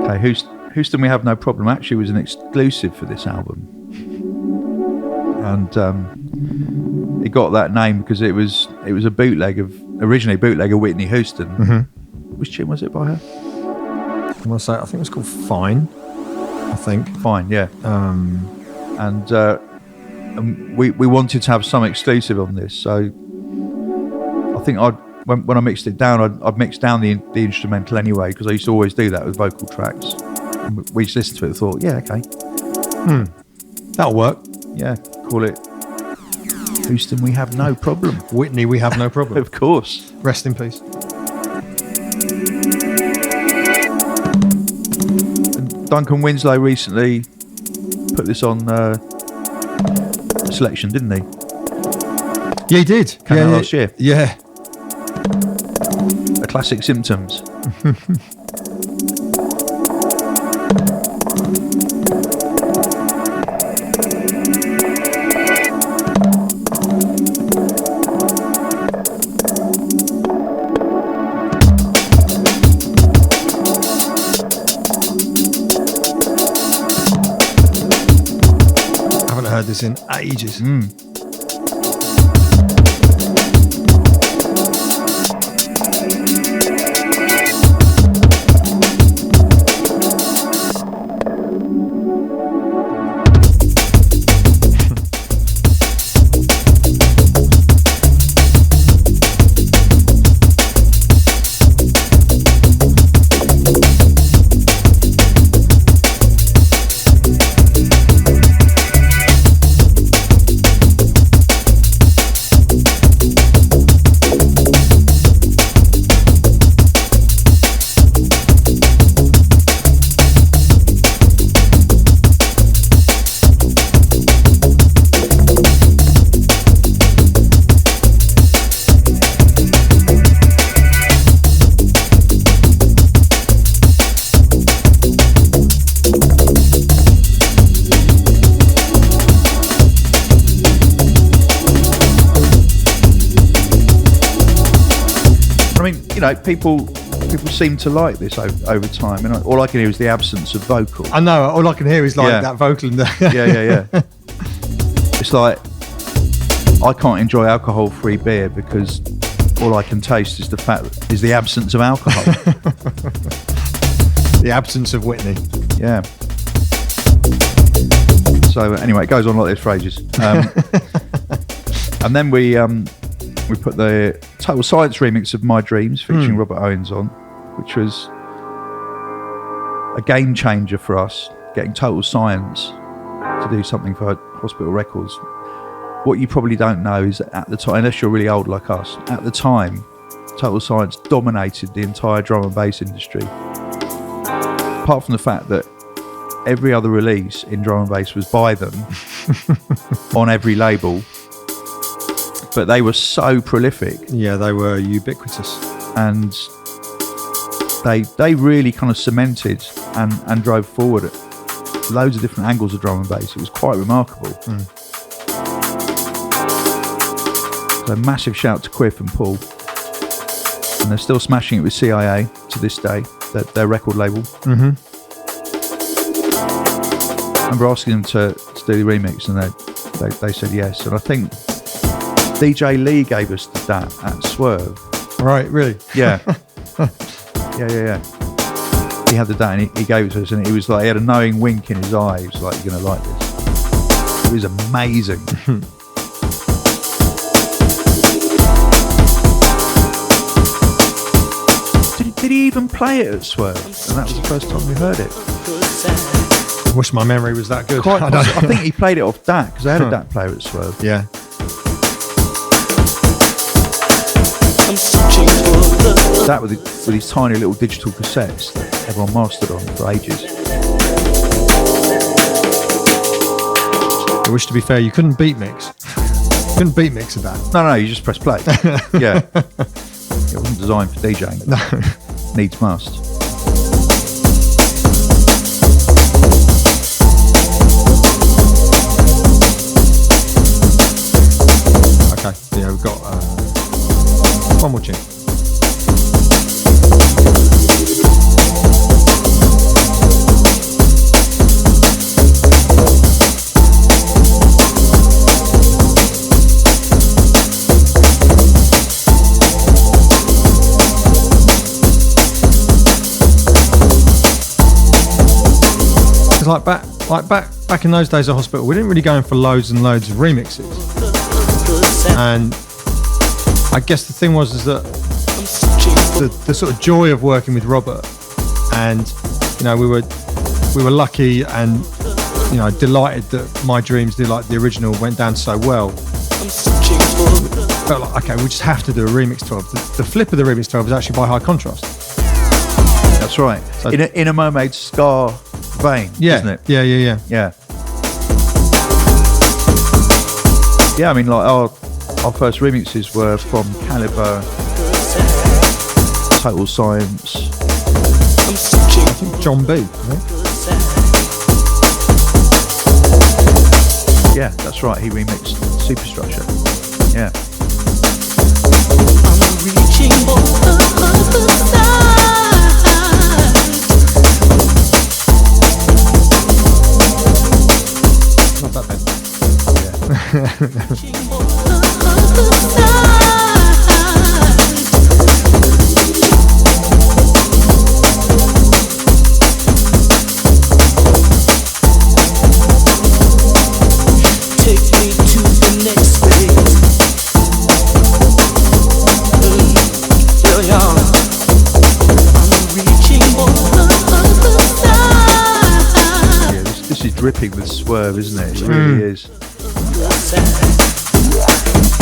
A: Okay, Houston, we have no problem. Actually, was an exclusive for this album, and it got that name because it was originally a bootleg of Whitney Houston. Which tune was it by her?
B: I want to say, I think it was called Fine.
A: Fine, yeah. And we wanted to have some exclusive on this, so I think when I mixed it down, I'd mix down the instrumental anyway, because I used to always do that with vocal tracks. And we just listened to it and thought, yeah, okay.
B: That'll work.
A: Yeah, call it Houston, we have no problem.
B: Whitney, we have no problem.
A: Of course.
B: Rest in peace.
A: And Duncan Winslow recently put this on Selection, didn't he?
B: Yeah, he did.
A: Came out last year.
B: Yeah.
A: A classic Symptoms.
B: I haven't heard this in ages.
A: People seem to like this over time, and all I can hear is the absence of vocal.
B: I know. All I can hear is that vocal in there.
A: Yeah. It's like I can't enjoy alcohol-free beer because all I can taste is the absence of alcohol.
B: The absence of Whitney.
A: Yeah. So anyway, it goes on like this for ages. And then we put the Total Science remix of My Dreams featuring Robert Owens on, which was a game changer for us, getting Total Science to do something for Hospital Records. What you probably don't know is that at the time, unless you're really old like us, at the time, Total Science dominated the entire drum and bass industry. Apart from the fact that every other release in drum and bass was by them on every label. But they were so prolific.
B: Yeah, they were ubiquitous.
A: And they really kind of cemented and drove forward at loads of different angles of drum and bass. It was quite remarkable. So massive shout to Quiff and Paul. And they're still smashing it with CIA to this day, their record label. I remember asking them to do the remix, and they said yes. And I think DJ Lee gave us that at Swerve.
B: Right, really?
A: Yeah. Yeah. He had the dat and he gave it to us, and he was like, he had a knowing wink in his eye. He was like, you're going to like this. It was amazing. Did he even play it at Swerve? And that was the first time we heard it.
B: I wish my memory was that good.
A: I think he played it off DAT, because they had a DAT player at Swerve.
B: Yeah.
A: That with these tiny little digital cassettes that everyone mastered on for ages.
B: I wish, to be fair, you couldn't beat mix. Couldn't beat mix of that.
A: No, you just press play. Yeah. It wasn't designed for DJing.
B: No.
A: Needs must.
B: Okay, yeah, we've got one more tune. Back in those days at hospital, we didn't really go in for loads and loads of remixes. And I guess the thing was that the sort of joy of working with Robert, and we were lucky and you know, delighted that My Dreams, like the original, went down so well. Felt like, okay, we just have to do a remix 12. The flip of the remix 12 is actually by High Contrast.
A: That's right.
B: So,
A: in a Mermaid Scar vein, isn't it?
B: Yeah.
A: Yeah. Yeah, I mean, like our first remixes were from Calibre, Total Science.
B: I think John B.
A: Yeah, that's right. He remixed Superstructure. Yeah.
D: I'm reaching for the other side.
B: Not that bad.
D: Reaching for the other side. Take me to the next phase. Yeah. I'm reaching for the other side.
A: Yeah, this is dripping with swerve, isn't it? It really is.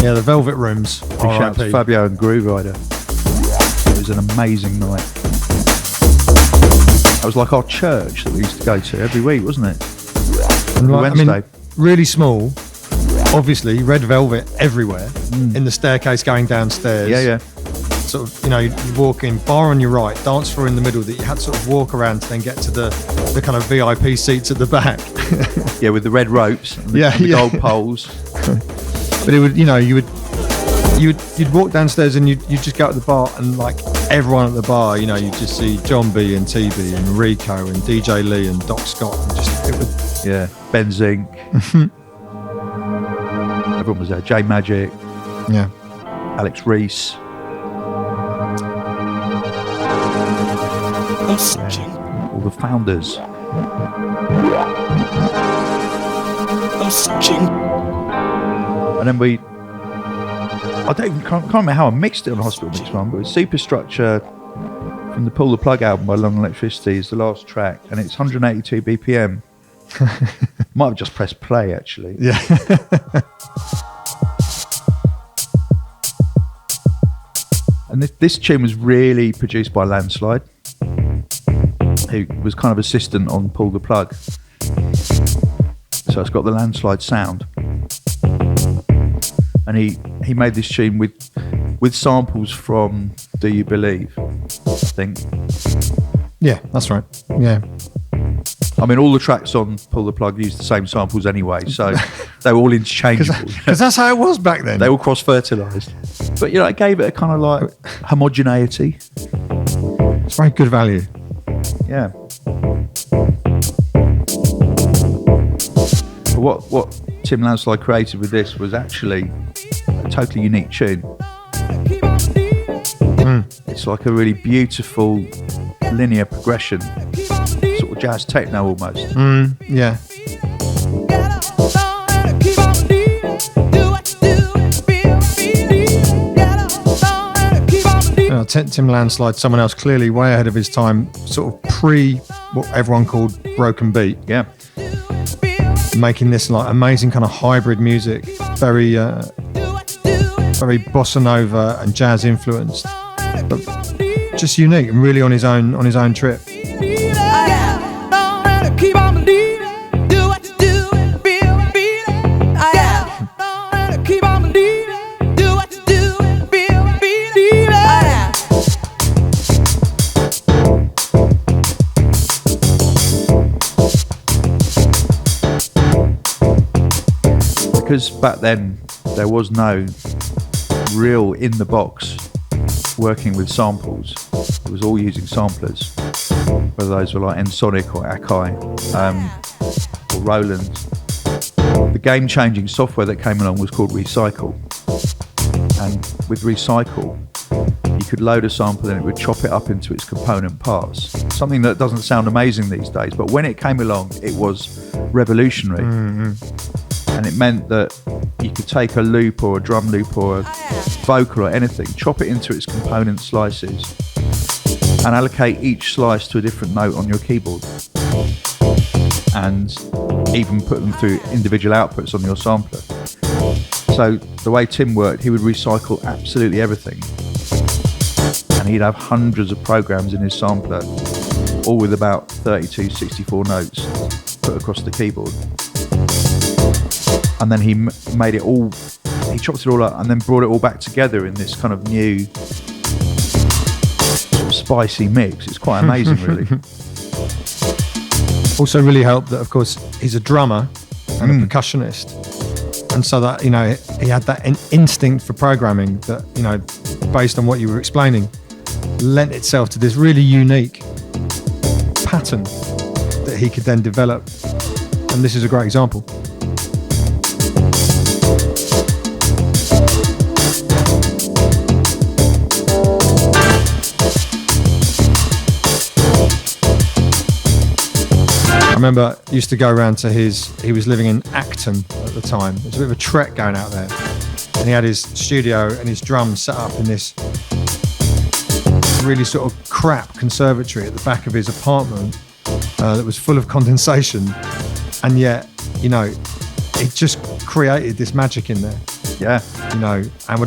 B: Yeah, the Velvet Rooms.
A: Big shout out to Fabio and Groove Rider. It was an amazing night. That was like our church that we used to go to every week, wasn't it?
B: And like,
A: Wednesday.
B: I mean, really small. Obviously, red velvet everywhere. In the staircase going downstairs.
A: Yeah.
B: Sort of, you know, you walk in, bar on your right, dance floor in the middle that you had to sort of walk around to then get to the kind of VIP seats at the back.
A: Yeah, with the red ropes and the gold poles.
B: But it would, you know, you'd walk downstairs and you'd just go to the bar and like everyone at the bar, you know, you'd just see John B and TB and Rico and DJ Lee and Doc Scott and just, it would,
A: Yeah, Ben Zink. Everyone was there. J Magic,
B: yeah.
A: Alex Reese.
D: I'm searching.
A: All the founders.
D: I'm searching.
A: And then can't remember how I mixed it on Hospital Mix One, but it's Superstructure from the Pull the Plug album by Long Electricity is the last track, and it's 182 BPM. Might have just pressed play actually.
B: Yeah.
A: And this tune was really produced by Landslide, who was kind of assistant on Pull the Plug. So it's got the Landslide sound. And he made this tune with samples from Do You Believe, I think.
B: Yeah, that's right. Yeah.
A: I mean, all the tracks on Pull the Plug used the same samples anyway, so they were all interchangeable.
B: Because that's how it was back then.
A: They were cross-fertilised. But, you know, it gave it a kind of like homogeneity.
B: It's very good value.
A: Yeah. But what Tim Landslide created with this was actually a totally unique tune. It's like a really beautiful linear progression, sort of jazz techno almost.
B: Yeah. Tim Landslide, someone else clearly way ahead of his time, sort of pre what everyone called broken beat.
A: Yeah.
B: Making this like amazing kind of hybrid music, very bossa nova and jazz influenced, but just unique and really on his own trip.
A: Because back then there was no real in the box working with samples. It was all using samplers, whether those were like Ensoniq or Akai or Roland. The game-changing software that came along was called Recycle, and with Recycle you could load a sample and it would chop it up into its component parts. Something that doesn't sound amazing these days, but when it came along it was revolutionary. And it meant that you could take a loop or a drum loop or a vocal or anything, chop it into its component slices and allocate each slice to a different note on your keyboard. and even put them through individual outputs on your sampler. So the way Tim worked, he would recycle absolutely everything, and he'd have hundreds of programs in his sampler, all with about 32, 64 notes put across the keyboard. And then he made it all, he chopped it all up and then brought it all back together in this kind of new sort of spicy mix. It's quite amazing, really.
B: Also really helped that, of course, he's a drummer and a percussionist. And so that, you know, he had that instinct for programming that, you know, based on what you were explaining, lent itself to this really unique pattern that he could then develop. And this is a great example. I remember I used to go around to he was living in Acton at the time. It was a bit of a trek going out there. And he had his studio and his drums set up in this really sort of crap conservatory at the back of his apartment that was full of condensation. And yet, you know, it just created this magic in there.
A: Yeah.
B: You know, and he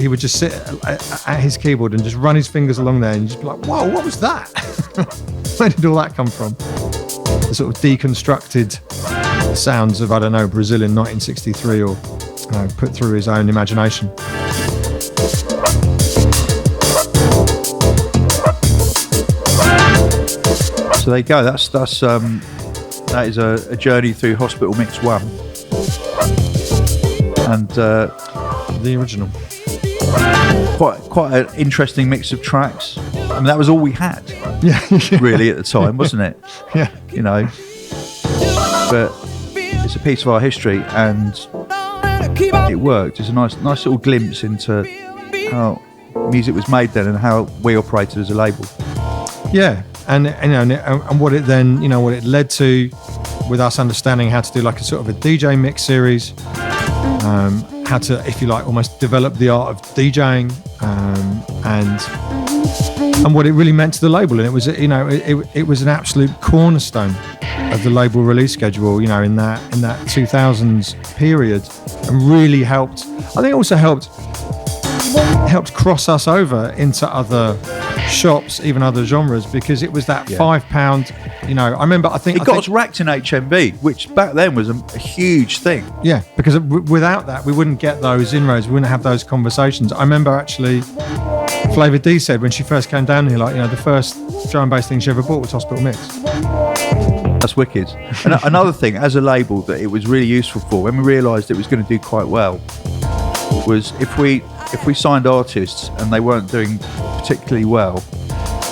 B: would just sit at his keyboard and just run his fingers along there and you'd just be like, whoa, what was that? Where did all that come from? The sort of deconstructed sounds of, I don't know, Brazil in 1963, or, you know, put through his own imagination.
A: So there you go. That is a journey through Hospital Mix 1. And
B: The original.
A: quite an interesting mix of tracks. I mean, that was all we had,
B: Yeah.
A: really, at the time, wasn't it?
B: Yeah.
A: You know, but it's a piece of our history, and it worked. It's a nice little glimpse into how music was made then and how we operated as a label.
B: Yeah. And what it then, you know, what it led to, with us understanding how to do like a sort of a DJ mix series, how to, if you like, almost develop the art of DJing, and what it really meant to the label. And it was, you know, it was an absolute cornerstone of the label release schedule, you know, in that 2000s period, and really helped. I think it also helped cross us over into other shops, even other genres, because it was that £5, you know, I remember, I think
A: us racked in HMV, which back then was a huge thing.
B: Yeah, because without that we wouldn't get those inroads, we wouldn't have those conversations. I remember actually Flavor D said when she first came down here, like, you know, the first drum and bass thing she ever bought was Hospital Mix.
A: That's wicked. And another thing, as a label, that it was really useful for, when we realised it was going to do quite well, was if we signed artists and they weren't doing particularly well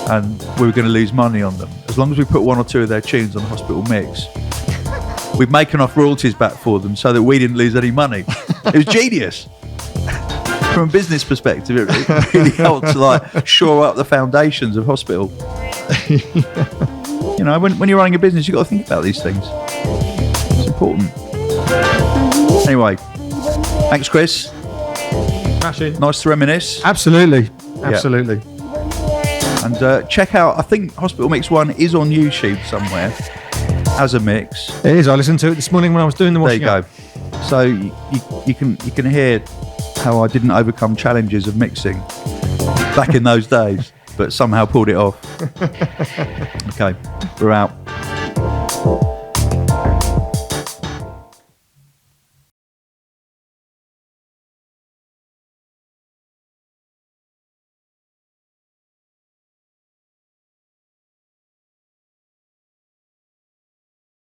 A: and we were going to lose money on them, as long as we put one or two of their tunes on Hospital Mix, we'd make enough royalties back for them so that we didn't lose any money. It was genius. From a business perspective, it really helped to like shore up the foundations of Hospital. You know, when you're running a business, you've got to think about these things. It's important. Anyway, thanks, Chris.
B: Smashing.
A: Nice to reminisce.
B: Absolutely.
A: And check out, I think Hospital Mix 1 is on YouTube somewhere as a mix.
B: It is. I listened to it this morning when I was doing the
A: There
B: washing
A: you go.
B: up.
A: So you can hear how I didn't overcome challenges of mixing back in those days, but somehow pulled it off. Okay, we're out.